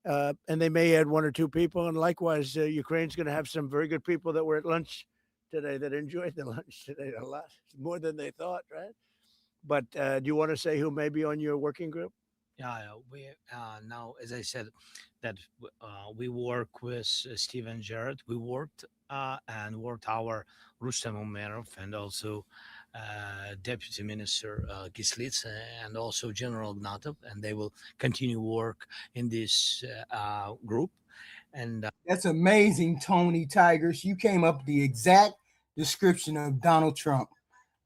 And they may add one or two people. And likewise, Ukraine's going to have some very good people that were at lunch today that enjoyed the lunch today a lot, more than they thought, right? But do you want to say who may be on your working group? Yeah, we now, as I said, that we work with Steve and Jared. We worked our Rustem Umerov and also Deputy Minister Kislitz and also General Ignatov, and they will continue work in this group. And That's amazing, Tony Tigers. You came up with the exact description of Donald Trump.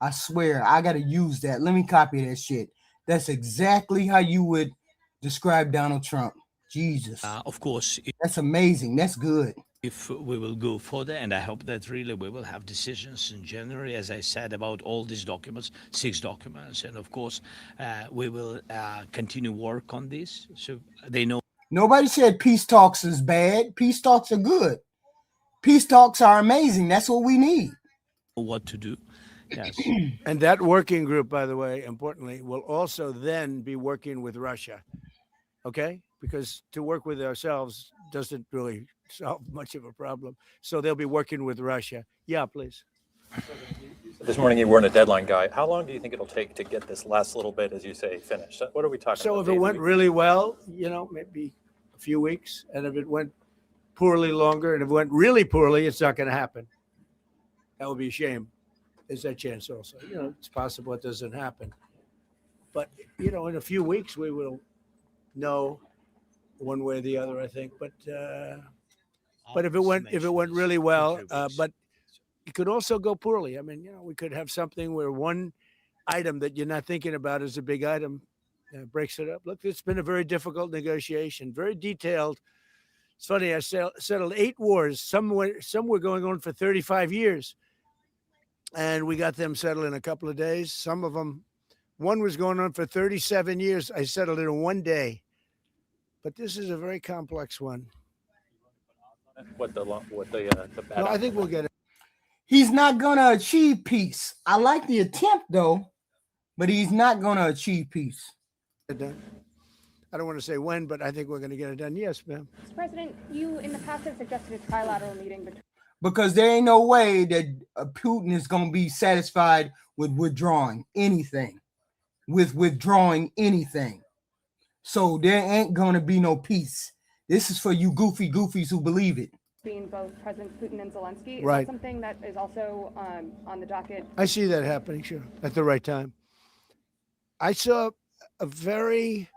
I swear, I got to use that. Let me copy that shit. That's exactly how you would describe Donald Trump. Jesus. Of course, that's amazing. That's good. If we will go further, and I hope that really we will have decisions in January, as I said, about all these documents, 6 documents. And of course, we will continue work on this. So they know. Nobody said peace talks is bad. Peace talks are good. Peace talks are amazing. That's what we need. What to do. Yes. And that working group, by the way, importantly, will also then be working with Russia. Okay? Because to work with ourselves doesn't really solve much of a problem. So they'll be working with Russia. Yeah, please. This morning you weren't a deadline guy. How long do you think it'll take to get this last little bit, as you say, finished? What are we talking about? So if it went really well, maybe a few weeks. And if it went poorly, longer. And if it went really poorly, it's not going to happen. That would be a shame. There's that chance also. It's possible it doesn't happen. But, in a few weeks, we will know one way or the other, I think. But if it went really well, but it could also go poorly. I mean, we could have something where one item that you're not thinking about is a big item breaks it up. Look, it's been a very difficult negotiation, very detailed. It's funny, I settled 8 wars. Some were going on for 35 years. And we got them settled in a couple of days. Some of them, one was going on for 37 years. I settled it in 1 day. But this is a very complex one. No, I think we'll get it. He's not going to achieve peace. I like the attempt, though, but he's not going to achieve peace. I don't want to say when, but I think we're going to get it done. Yes, ma'am. Mr. President, you in the past have suggested a trilateral meeting between. Because there ain't no way that Putin is going to be satisfied with withdrawing anything. So there ain't going to be no peace. This is for you goofy goofies who believe it. Between both Presidents Putin and Zelensky. Is Right. that something that is also on the docket? I see that happening, sure, at the right time. I saw a very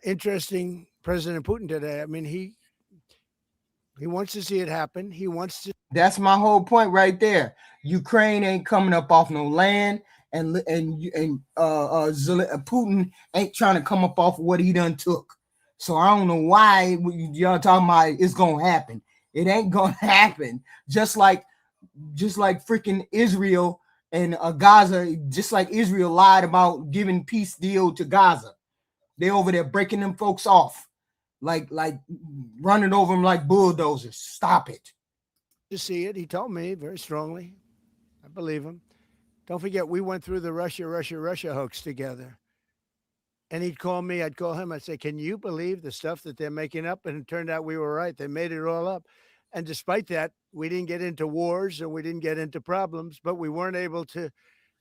interesting President Putin today. I mean, he He wants to see it happen. He wants to. That's my whole point right there. Ukraine ain't coming up off no land, and Putin ain't trying to come up off what he done took. So I don't know why y'all talking about it's gonna happen. It ain't gonna happen. Just like freaking Israel and Gaza. Just like Israel lied about giving peace deal to Gaza. They over there breaking them folks off, like running over them like bulldozers. Stop it. To see it. He told me very strongly. I believe him. Don't forget, we went through the Russia hoax together. And he'd call me, I'd call him, I'd say, can you believe the stuff that they're making up? And it turned out we were right. They made it all up. And despite that, we didn't get into wars and we didn't get into problems, but we weren't able to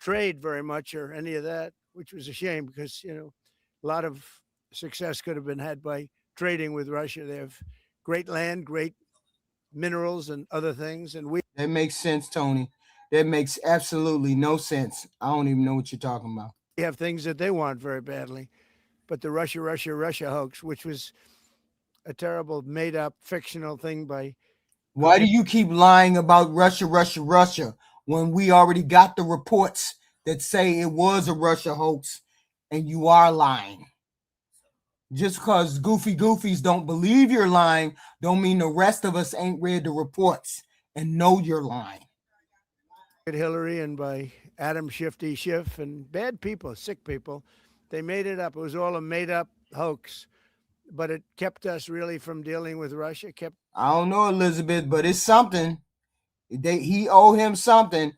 trade very much or any of that, which was a shame because, you know, a lot of success could have been had by trading with Russia. They have great land, great minerals and other things. And that makes sense, Tony. That makes absolutely no sense. I don't even know what you're talking about. We have things that they want very badly. But the Russia hoax, which was a terrible made up fictional thing by. Why do you keep lying about Russia when we already got the reports that say it was a Russia hoax and you are lying? Just because goofies don't believe you're lying don't mean the rest of us ain't read the reports and know you're lying. Hillary and by Adam Schiff and bad people, sick people. They made it up. It was all a made up hoax, but it kept us really from dealing with Russia. I don't know, Elizabeth, but it's something. He owe him something.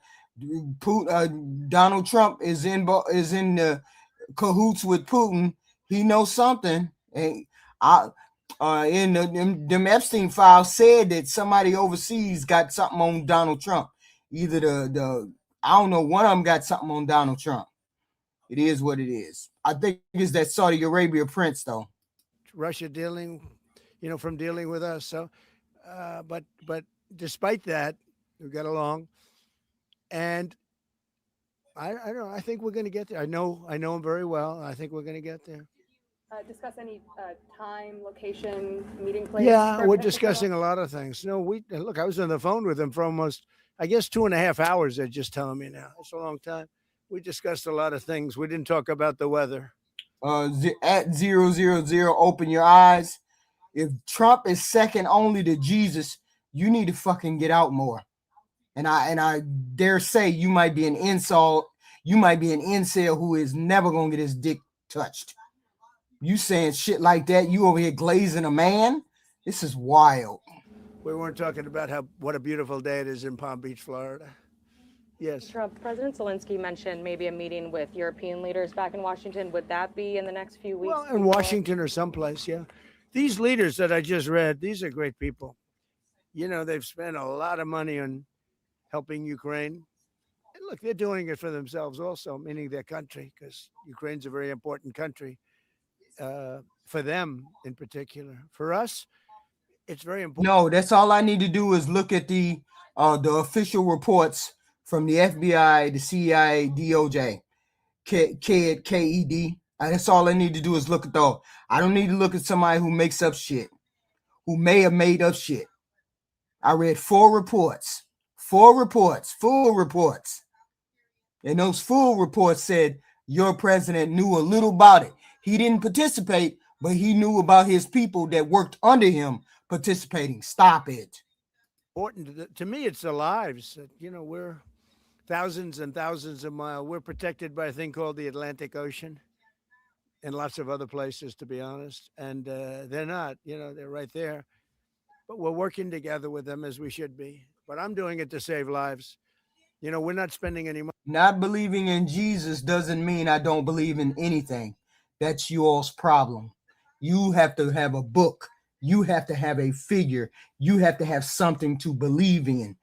Donald Trump is in the cahoots with Putin. He knows something. And them Epstein files said that somebody overseas got something on Donald Trump. Either I don't know, one of them got something on Donald Trump. It is what it is. I think it's that Saudi Arabia prince, though. Russia dealing, from dealing with us. So, but despite that, we got along, and I don't know. I think we're going to get there. I know him very well. I think we're going to get there. Discuss any time, location, meeting place? Yeah, we're discussing a lot of things. No, look. I was on the phone with him for almost, I guess, 2.5 hours. They're just telling me now. It's a long time. We discussed a lot of things. We didn't talk about the weather. At 000, open your eyes. If Trump is second only to Jesus, you need to fucking get out more. And I dare say you might be an incel. You might be an incel who is never gonna get his dick touched. You saying shit like that? You over here glazing a man? This is wild. We weren't talking about what a beautiful day it is in Palm Beach, Florida. Yes. Trump, President Zelensky mentioned maybe a meeting with European leaders back in Washington. Would that be in the next few weeks? Well, in Washington or someplace, yeah. These leaders that I just read, these are great people. They've spent a lot of money on helping Ukraine. And look, they're doing it for themselves also, meaning their country, because Ukraine's a very important country for them in particular. For us, it's very important. No, that's all I need to do is look at the official reports from the FBI, the CIA, DOJ, KED. That's all I need to do is look at those. I don't need to look at somebody who makes up shit, who may have made up shit. I read full reports. And those full reports said your president knew a little about it. He didn't participate, but he knew about his people that worked under him participating. Stop it. Important to me, it's the lives. We're thousands and thousands of miles. We're protected by a thing called the Atlantic Ocean and lots of other places, to be honest. And they're not, they're right there. But we're working together with them as we should be. But I'm doing it to save lives. We're not spending any money. Not believing in Jesus doesn't mean I don't believe in anything. That's y'all's problem. You have to have a book. You have to have a figure. You have to have something to believe in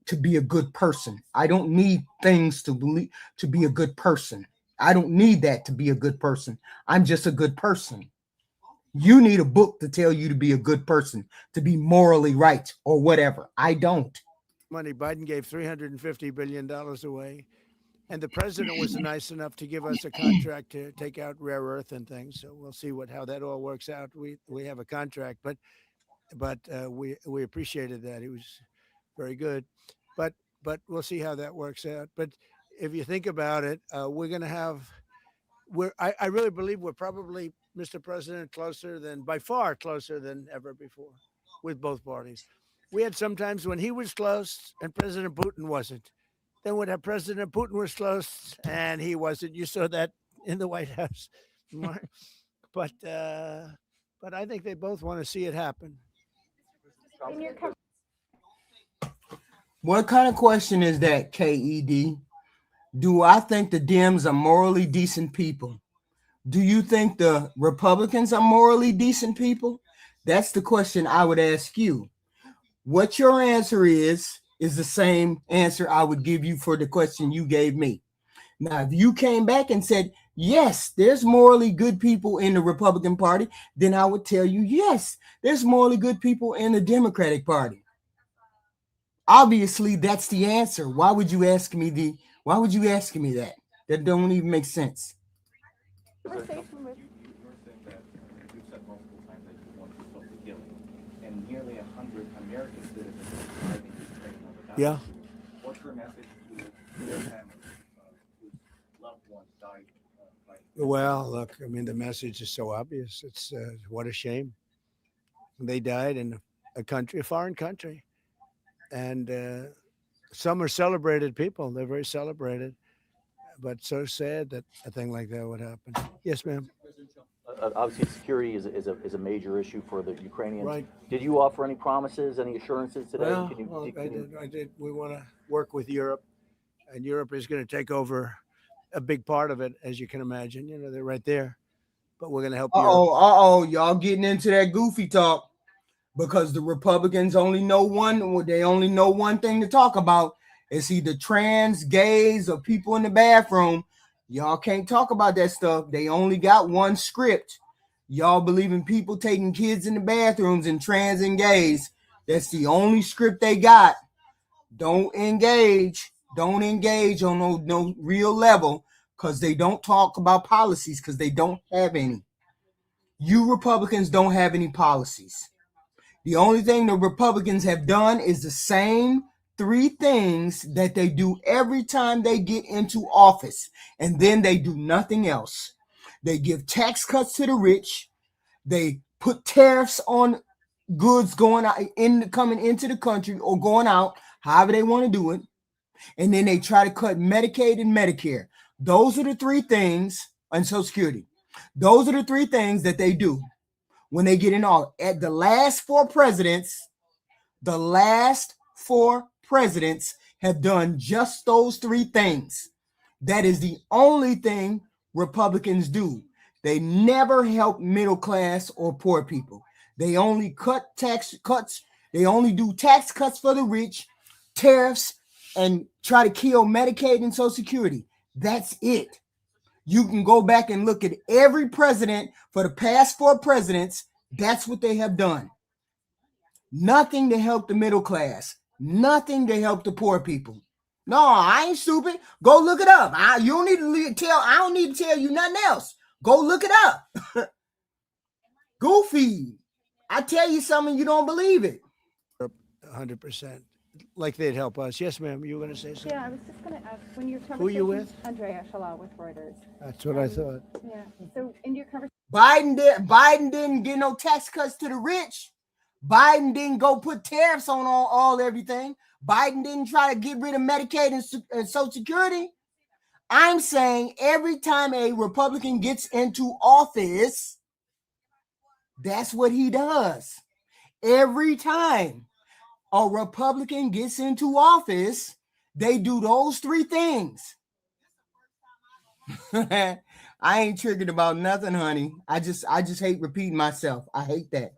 to be a good person. I don't need things to believe to be a good person. I don't need that to be a good person. I'm just a good person. You need a book to tell you to be a good person, to be morally right or whatever. I don't. Money. Biden gave $350 billion away. And the president was nice enough to give us a contract to take out rare earth and things. So we'll see how that all works out. We have a contract, but but we appreciated that. He was very good, but we'll see how that works out. But if you think about it, we're going to have. I really believe we're probably, Mr. President, by far closer than ever before with both parties. We had sometimes when he was close and President Putin wasn't. Then when President Putin was close and he wasn't, you saw that in the White House. But I think they both want to see it happen. In your cover- What kind of question is that, KED? Do I think the Dems are morally decent people? Do you think the Republicans are morally decent people? That's the question I would ask you. What your answer is the same answer I would give you for the question you gave me. Now, if you came back and said, yes, there's morally good people in the Republican Party, then I would tell you, yes, there's morally good people in the Democratic Party. Obviously, that's the answer. Why would you ask me that? That don't even make sense. Conversation with You're saying that you've said multiple times that you want to stop the killing, and nearly 100 American citizens are fighting Ukraine on the battlefield. Yeah. What's your message to their families whose loved ones died fighting? Well, look, I mean, the message is so obvious. It's what a shame. They died in a foreign country, and some are celebrated people. They're very celebrated, but so sad that a thing like that would happen. Yes, ma'am. Obviously, security is a major issue for the Ukrainians. Right. Did you offer any promises, any assurances today? Well, I did. We want to work with Europe, and Europe is going to take over a big part of it, as you can imagine. You know, they're right there, but we're going to help Europe. Y'all getting into that goofy talk because the Republicans only know one thing to talk about. It's either trans, gays, or people in the bathroom. Y'all can't talk about that stuff. They only got one script. Y'all believe in people taking kids in the bathrooms and trans and gays. That's the only script they got. Don't engage on no real level because they don't talk about policies because they don't have any. You Republicans don't have any policies. The only thing the Republicans have done is the same three things that they do every time they get into office, and then they do nothing else. They give tax cuts to the rich. They put tariffs on goods going out coming into the country or going out, however they want to do it. And then they try to cut Medicaid and Medicare. Those are the three things, and Social Security. Those are the three things that they do when they get in all. At the last four presidents have done just those three things. That is the only thing Republicans do. They never help middle class or poor people. They only cut tax cuts. They only do tax cuts for the rich, tariffs, and try to kill Medicaid and Social Security. That's it. You can go back and look at every president for the past four presidents. That's what they have done. Nothing to help the middle class. Nothing to help the poor people. No, I ain't stupid. Go look it up. I don't need to tell you nothing else. Go look it up. Goofy. I tell you something, you don't believe it. 100%. Like they'd help us. Yes, ma'am. You were going to say something? Yeah, I was just going to ask, when your conversation... Who are you with? Andrea Shalal with Reuters. That's what I thought. Yeah. So in your conversation... Biden didn't get no tax cuts to the rich. Biden didn't go put tariffs on all everything. Biden didn't try to get rid of Medicaid and Social Security. I'm saying every time a Republican gets into office, that's what he does. Every time a Republican gets into office, they do those three things. I ain't triggered about nothing, honey. I just hate repeating myself. I hate that.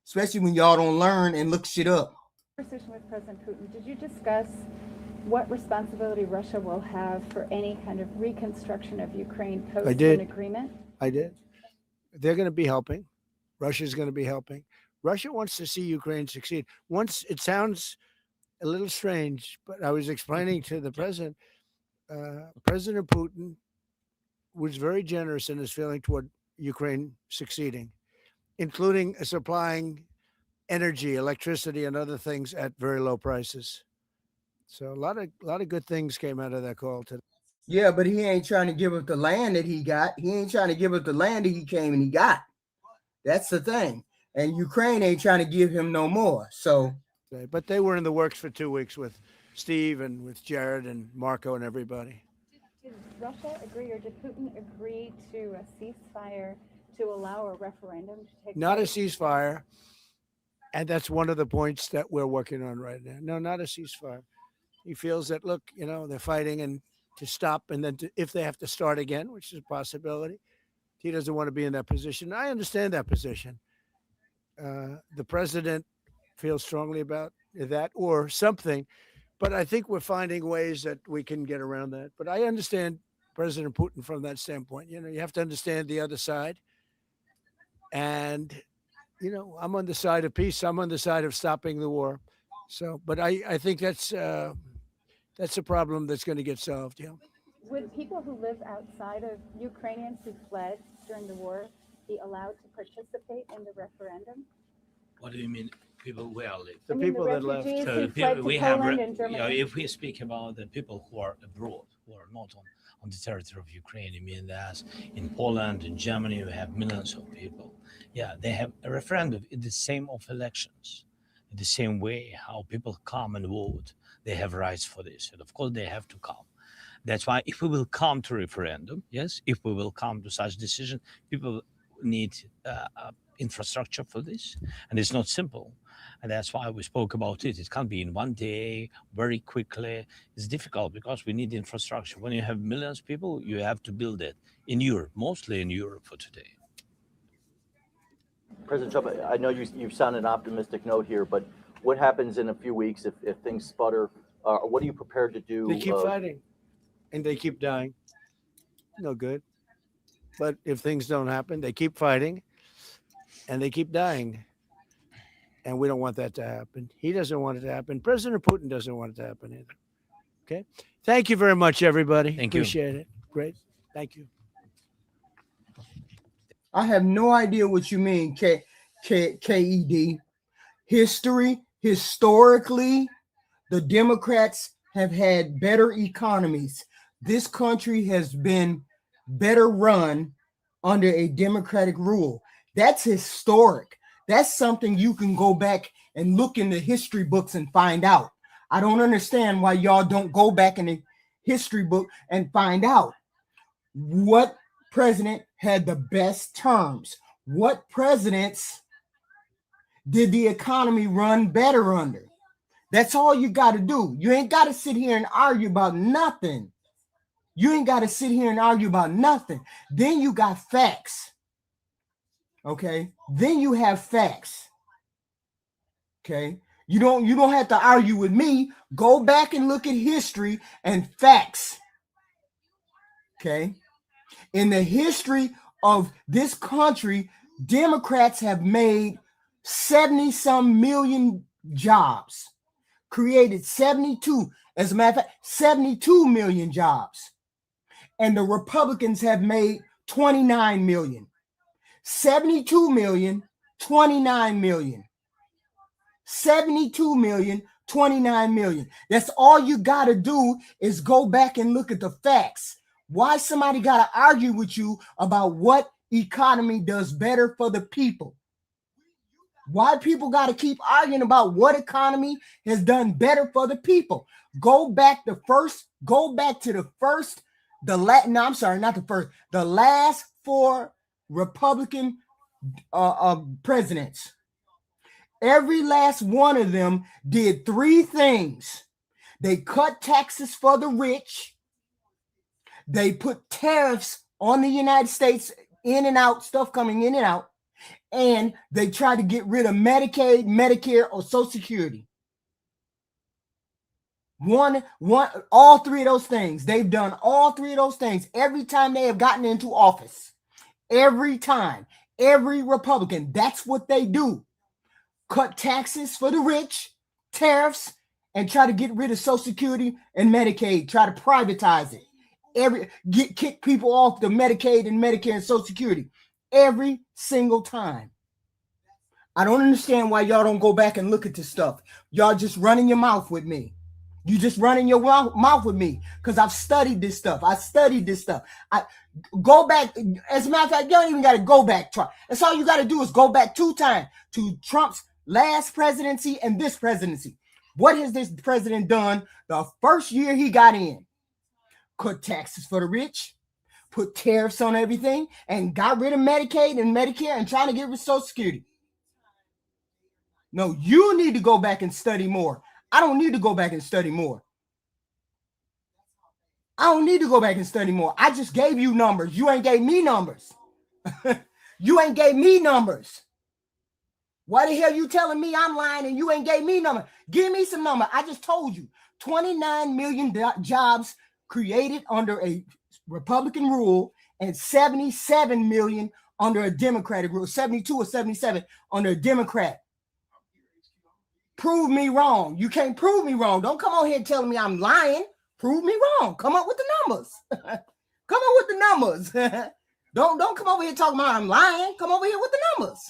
Especially when y'all don't learn and look shit up. Conversation with President Putin, did you discuss what responsibility Russia will have for any kind of reconstruction of Ukraine post an agreement? I did. They're going to be helping. Russia's going to be helping. Russia wants to see Ukraine succeed. Once it sounds a little strange, but I was explaining to the president, President Putin was very generous in his feeling toward Ukraine succeeding, including supplying energy, electricity, and other things at very low prices. So a lot of good things came out of that call today. Yeah, but he ain't trying to give up the land that he got. He ain't trying to give up the land that he came and he got. That's the thing. And Ukraine ain't trying to give him no more. So, but they were in the works for 2 weeks with Steve and with Jared and Marco and everybody. Did Russia agree, or did Putin agree to a ceasefire to allow a referendum to take Not a place? ceasefire. And that's one of the points that we're working on right now. No, not a ceasefire. He feels that, look, they're fighting and to stop, and then if they have to start again, which is a possibility, he doesn't want to be in that position. I understand that position. The president feels strongly about that or something, but I think we're finding ways that we can get around that. But I understand President Putin from that standpoint. You have to understand the other side. And, I'm on the side of peace. I'm on the side of stopping the war. So, but I think that's a problem that's going to get solved. Yeah. Would people who live outside of Ukrainians who fled during the war be allowed to participate in the referendum? What do you mean, people where live? The people that left. refugees So who the fled people, to we have, Poland and Germany. if we speak about the people who are abroad, who are not on the territory of Ukraine, you mean that in Poland, in Germany, we have millions of people. Yeah, they have a referendum in the same of elections, in the same way how people come and vote. They have rights for this, and of course they have to come. That's why if we will come to referendum, yes, if we will come to such decision, people need infrastructure for this, and it's not simple. And that's why we spoke about it. It can't be in one day, very quickly. It's difficult because we need infrastructure. When you have millions of people, you have to build it in Europe, mostly in Europe for today. President Trump, I know you sound an optimistic note here, but what happens in a few weeks if things sputter? What are you prepared to do? They keep fighting, and they keep dying. No good. But if things don't happen, they keep fighting, and they keep dying. And we don't want that to happen. He doesn't want it to happen. President Putin doesn't want it to happen either. Okay. Thank you very much, everybody. Thank you. Appreciate it. Great. Thank you. I have no idea what you mean, KED. Historically, the Democrats have had better economies. This country has been better run under a Democratic rule. That's historic. That's something you can go back and look in the history books and find out. I don't understand why y'all don't go back in the history book and find out what president had the best terms. What presidents did the economy run better under? That's all you got to do. You ain't got to sit here and argue about nothing. You ain't got to sit here and argue about nothing. Then you got facts. Okay? Then you have facts. Okay? You don't have to argue with me. Go back and look at history and facts. Okay? In the history of this country, Democrats have made 70-some million jobs, created 72, as a matter of fact, 72 million jobs. And the Republicans have made 29 million. 72 million, 29 million. 72 million, 29 million. That's all you got to do is go back and look at the facts. Why somebody got to argue with you about what economy does better for the people? Why people got to keep arguing about what economy has done better for the people? The last 4 Republican presidents. Every last one of them did 3 things. They cut taxes for the rich. They put tariffs on the United States, in and out, stuff coming in and out. And they tried to get rid of Medicaid, Medicare, or Social Security. All 3 of those things. They've done all 3 of those things every time they have gotten into office. Every time. Every Republican. That's what they do. Cut taxes for the rich, tariffs, and try to get rid of Social Security and Medicaid. Try to privatize it. Kick people off the Medicaid and Medicare and Social Security. Every single time. I don't understand why y'all don't go back and look at this stuff. Y'all just running your mouth with me. You just running your mouth with me because I've studied this stuff. I studied this stuff. I go back. As a matter of fact, you don't even got to go back. That's all you got to do is go back 2 times to Trump's last presidency and this presidency. What has this president done the first year he got in? Cut taxes for the rich, put tariffs on everything, and got rid of Medicaid and Medicare and trying to get rid of Social Security. No, you need to go back and study more. I don't need to go back and study more. I don't need to go back and study more. I just gave you numbers. You ain't gave me numbers. You ain't gave me numbers. Why the hell you telling me I'm lying and you ain't gave me numbers? Give me some number. I just told you 29 million jobs created under a Republican rule and 77 million under a Democratic rule, 72 or 77 under a Democrat. Prove me wrong. You can't prove me wrong. Don't come on here telling me I'm lying. Prove me wrong. Come up with the numbers. Come up with the numbers. Don't come over here talking about I'm lying. Come over here with the numbers.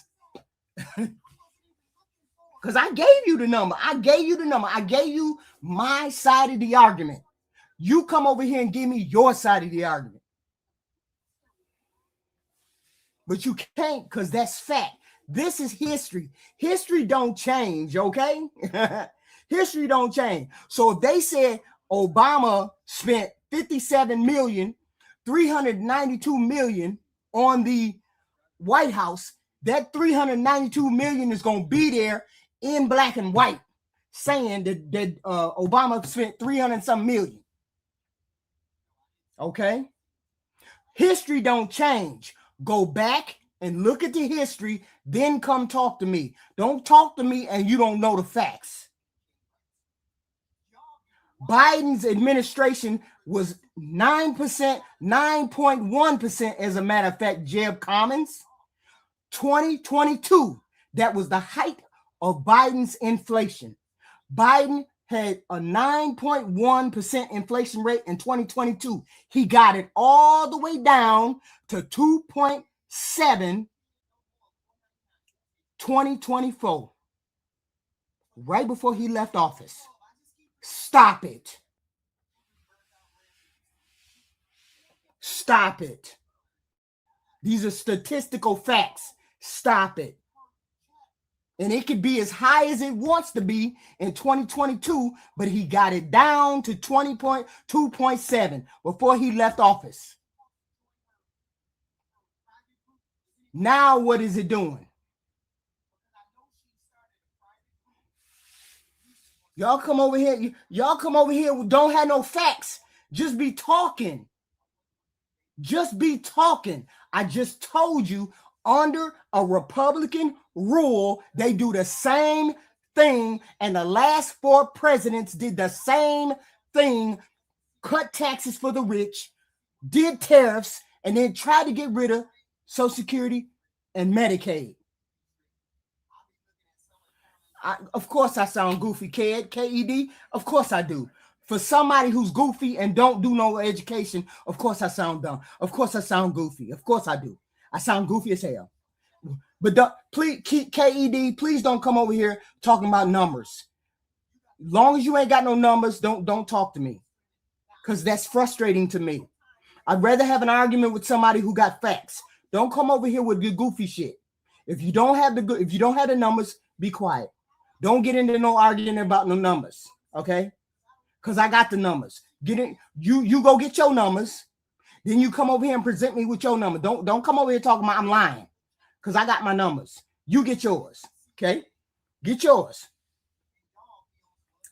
Because I gave you the number. I gave you the number. I gave you my side of the argument. You come over here and give me your side of the argument. But you can't because that's fact. This is history. History don't change, okay? History don't change. So if they said Obama spent 392 million on the White House, that 392 million is going to be there in black and white, saying that Obama spent 300 some million. Okay? History don't change. Go back and look at the history, then come talk to me. Don't talk to me and you don't know the facts. Biden's administration was 9%, 9.1%, as a matter of fact, Jeb Commons. 2022, that was the height of Biden's inflation. Biden had a 9.1% inflation rate in 2022. He got it all the way down to 2.7 2024, right before he left office. Stop it. Stop it. These are statistical facts. Stop it. And it could be as high as it wants to be in 2022, but he got it down to 2.7 before he left office. Now what is it doing? Y'all come over here. Y'all come over here. Don't have no facts. Just be talking. Just be talking. I just told you under a Republican rule, they do the same thing. And the last 4 presidents did the same thing. Cut taxes for the rich, did tariffs, and then tried to get rid of Social Security and Medicaid. Of course I sound goofy, K-E-D. Of course I do. For somebody who's goofy and don't do no education, of course I sound dumb. Of course I sound goofy. Of course I do. I sound goofy as hell. But please, K-E-D, please don't come over here talking about numbers. As long as you ain't got no numbers, don't talk to me. Because that's frustrating to me. I'd rather have an argument with somebody who got facts. Don't come over here with your goofy shit. If you don't have the numbers, be quiet. Don't get into no arguing about no numbers, okay? Because I got the numbers. You go get your numbers, then you come over here and present me with your number. Don't come over here talking about I'm lying, because I got my numbers. You get yours, okay? Get yours.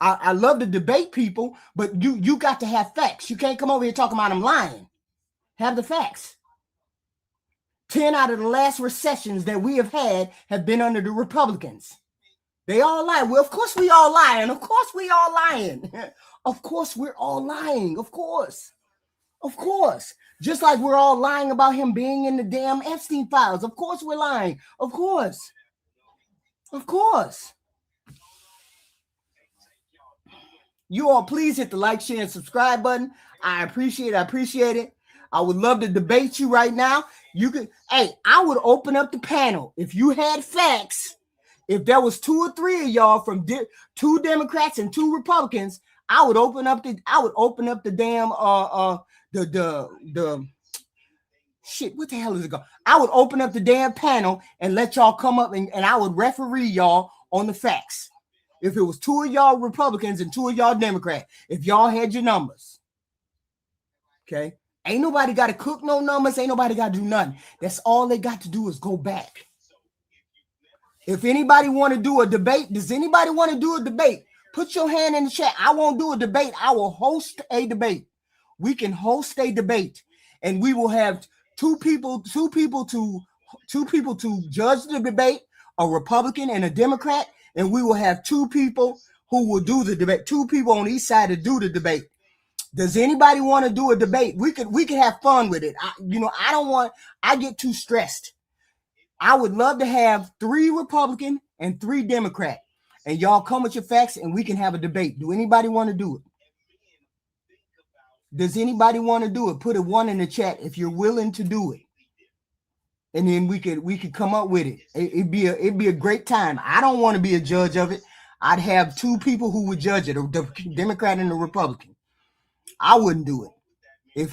I love to debate people, but you got to have facts. You can't come over here talking about I'm lying. Have the facts. 10 out of the last recessions that we have had have been under the Republicans. They all lie. Well, of course we all lying. Of course we all lying. Of course we're all lying. Of course. Of course. Just like we're all lying about him being in the damn Epstein files. Of course we're lying. Of course. Of course. You all please hit the like, share, and subscribe button. I appreciate it. I would love to debate you right now. You could, I would open up the panel. If you had facts, If there was 2 or 3 of y'all from 2 Democrats and 2 Republicans, I would open up the damn the shit. What the hell is it called? I would open up the damn panel and let y'all come up and I would referee y'all on the facts. If it was 2 of y'all Republicans and 2 of y'all Democrats, if y'all had your numbers, okay, ain't nobody got to cook no numbers. Ain't nobody got to do nothing. That's all they got to do is go back. If anybody want to do a debate, does anybody want to do a debate? Put your hand in the chat. I won't do a debate. I will host a debate. We can host a debate, and we will have two people to judge the debate, a Republican and a Democrat, and we will have 2 people who will do the debate. 2 people on each side to do the debate. Does anybody want to do a debate? We could have fun with it. I get too stressed. I would love to have 3 Republican and 3 Democrat, and y'all come with your facts and we can have a debate. Do anybody want to do it? Does anybody want to do it? Put a 1 in the chat if you're willing to do it. And then we could come up with it. It'd be a great time. I don't want to be a judge of it. I'd have 2 people who would judge it, a Democrat and a Republican. I wouldn't do it.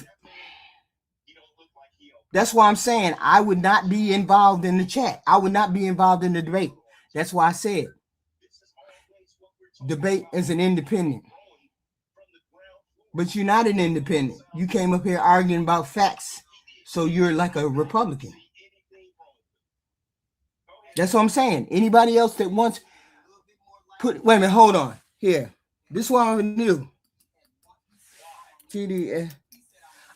That's why I'm saying I would not be involved in the chat. I would not be involved in the debate. That's why I said debate is an independent. But you're not an independent. You came up here arguing about facts. So you're like a Republican. That's what I'm saying. Anybody else that wants wait a minute, hold on. Here. This is what I'm gonna do.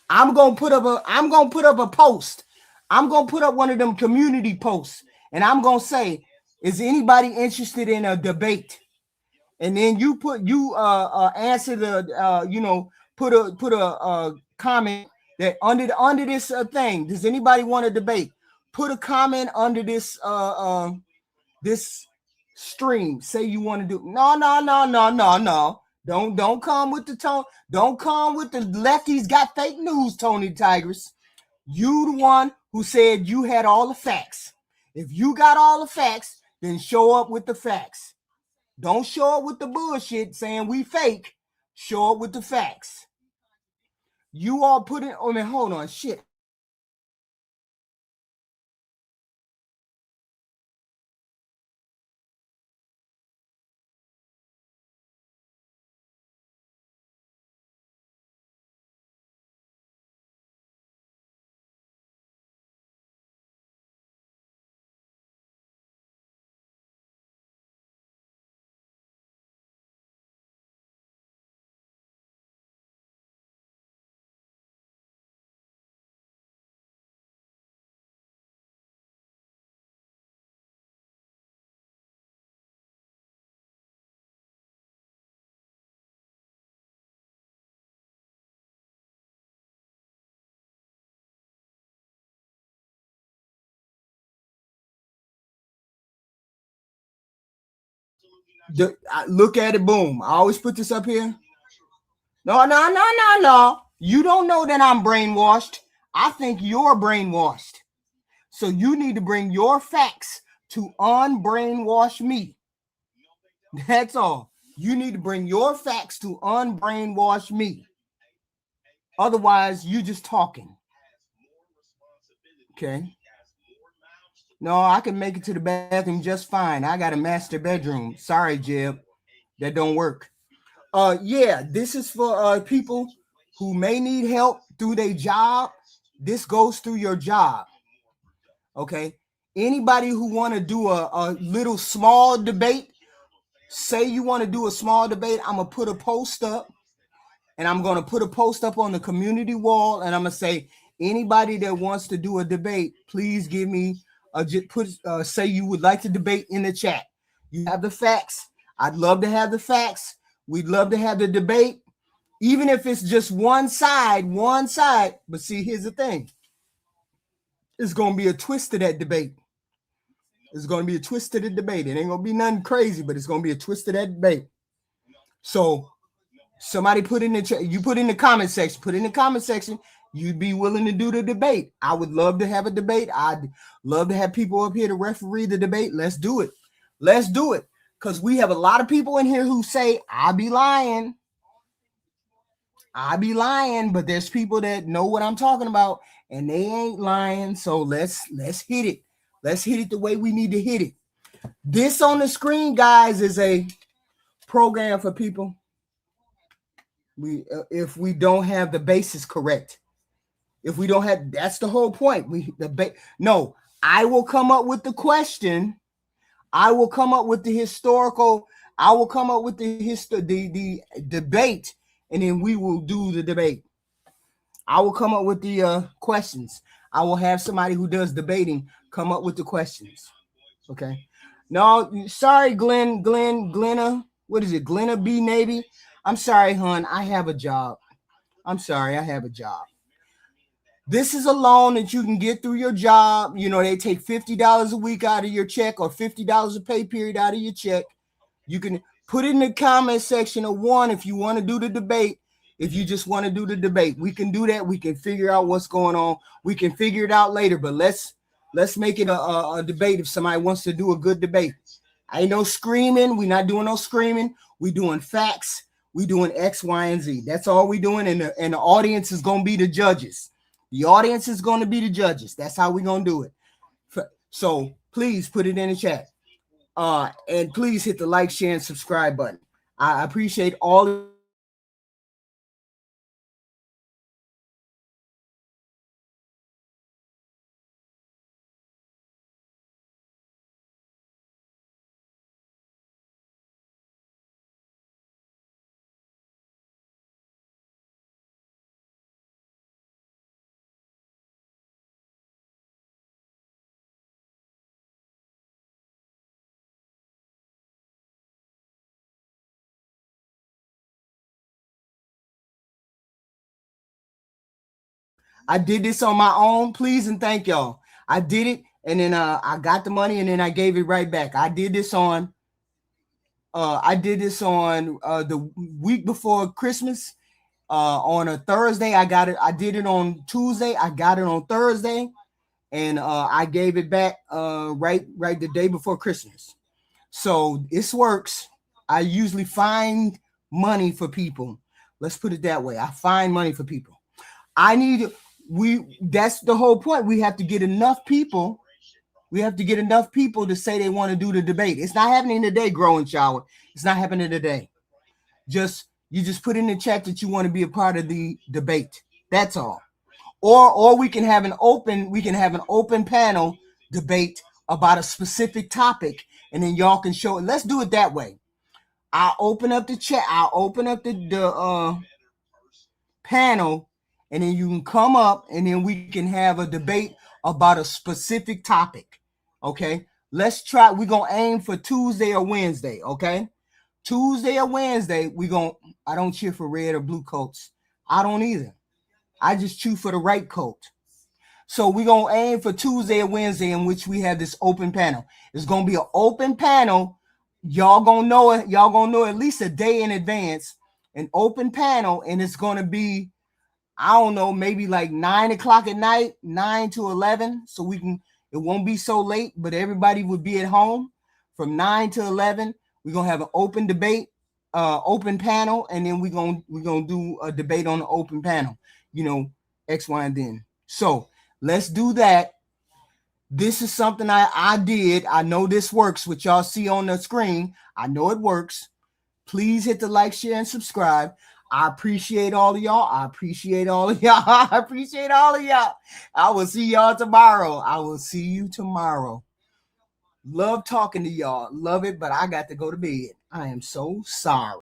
I'm gonna put up a post. I'm gonna put up one of them community posts, and I'm gonna say, is anybody interested in a debate? And then you answer the put a comment that under this thing. Does anybody want to debate? Put a comment under this this stream. Say you want to do no. Don't come with the tone. Don't come with the lefties got fake news, Tony Tigers. You the one who said you had all the facts. If you got all the facts, then show up with the facts. Don't show up with the bullshit saying we fake. Show up with the facts. You all put it. Oh man, hold on, shit. Look at it, boom. I always put this up here. No. You don't know that I'm brainwashed. I think you're brainwashed. So you need to bring your facts to unbrainwash me. That's all. You need to bring your facts to unbrainwash me. Otherwise, you just talking. Okay. No, I can make it to the bathroom just fine. I got a master bedroom. Sorry, Jeb. That don't work. Yeah, this is for people who may need help through their job. This goes through your job. Okay. Anybody who want to do a little small debate, say you want to do a small debate, I'm going to put a post up, and I'm going to put a post up on the community wall, and I'm going to say, anybody that wants to do a debate, please give me say you would like to debate in the chat. You have the facts. I'd love to have the facts. We'd love to have the debate, even if it's just one side. But see, here's the thing. It's going to be a twist to that debate. It's going to be a twist to the debate. It ain't going to be nothing crazy, but it's going to be a twist to that debate. So somebody put in the chat. You put in the comment section. Put in the comment section. You'd be willing to do the debate. I would love to have a debate. I'd love to have people up here to referee the debate. Let's do it. Let's do it. Because we have a lot of people in here who say, I be lying. I be lying, but there's people that know what I'm talking about and they ain't lying. So let's hit it. Let's hit it the way we need to hit it. This on the screen, guys, is a program for people. If we don't have the basis correct, if we don't have, that's the whole point. No, I will come up with the question. I will come up with the historical. I will come up with the debate, and then we will do the debate. I will come up with the questions. I will have somebody who does debating come up with the questions. Okay. No, sorry, Glenna. What is it? Glenna B. Navy. I'm sorry, hon. I have a job. I'm sorry. I have a job. This is a loan that you can get through your job. You know, they take $50 a week out of your check or $50 a pay period out of your check. You can put it in the comment section of one if you want to do the debate. If you just want to do the debate, we can do that. We can figure out what's going on. We can figure it out later, but let's make it a debate if somebody wants to do a good debate. Ain't no screaming. We're not doing no screaming. We doing facts. We doing X, Y, and Z. That's all we doing, and the audience is going to be the judges. The audience is going to be the judges. That's how we're going to do it. So please put it in the chat. And please hit the like, share, and subscribe button. I appreciate all of I did this on my own. Please and thank y'all. I did it, and then I got the money, and then I gave it right back. I did this on the week before Christmas. On a Thursday, I got it. I did it on Tuesday. I got it on Thursday, and I gave it back right the day before Christmas. So this works. I usually find money for people. Let's put it that way. I find money for people. That's the whole point. We have to get enough people. We have to get enough people to say they want to do the debate. It's not happening today, Growing Shower. It's not happening today. You just put in the chat that you want to be a part of the debate. That's all. Or we can have an open panel debate about a specific topic, and then y'all can show it. Let's do it that way. I'll open up the chat. I'll open up the panel, and then you can come up, and then we can have a debate about a specific topic. Okay, let's try. We're gonna aim for Tuesday or Wednesday. Okay, Tuesday or Wednesday. I don't cheer for red or blue coats. I don't either. I just cheer for the right coat. So we're gonna aim for Tuesday or Wednesday, in which we have this open panel. It's gonna be an open panel. Y'all gonna know it. Y'all gonna know at least a day in advance. An open panel, and it's gonna be, I don't know, maybe like 9 o'clock at night, 9 to 11. So it won't be so late, but everybody would be at home from 9 to 11. We're going to have an open debate, open panel. And then we're going to do a debate on the open panel, X, Y, and Z. So let's do that. This is something I did. I know this works, what y'all see on the screen. I know it works. Please hit the like, share, and subscribe. I appreciate all of y'all. I appreciate all of y'all. I will see y'all tomorrow. I will see you tomorrow. Love talking to y'all. Love it, but I got to go to bed. I am so sorry.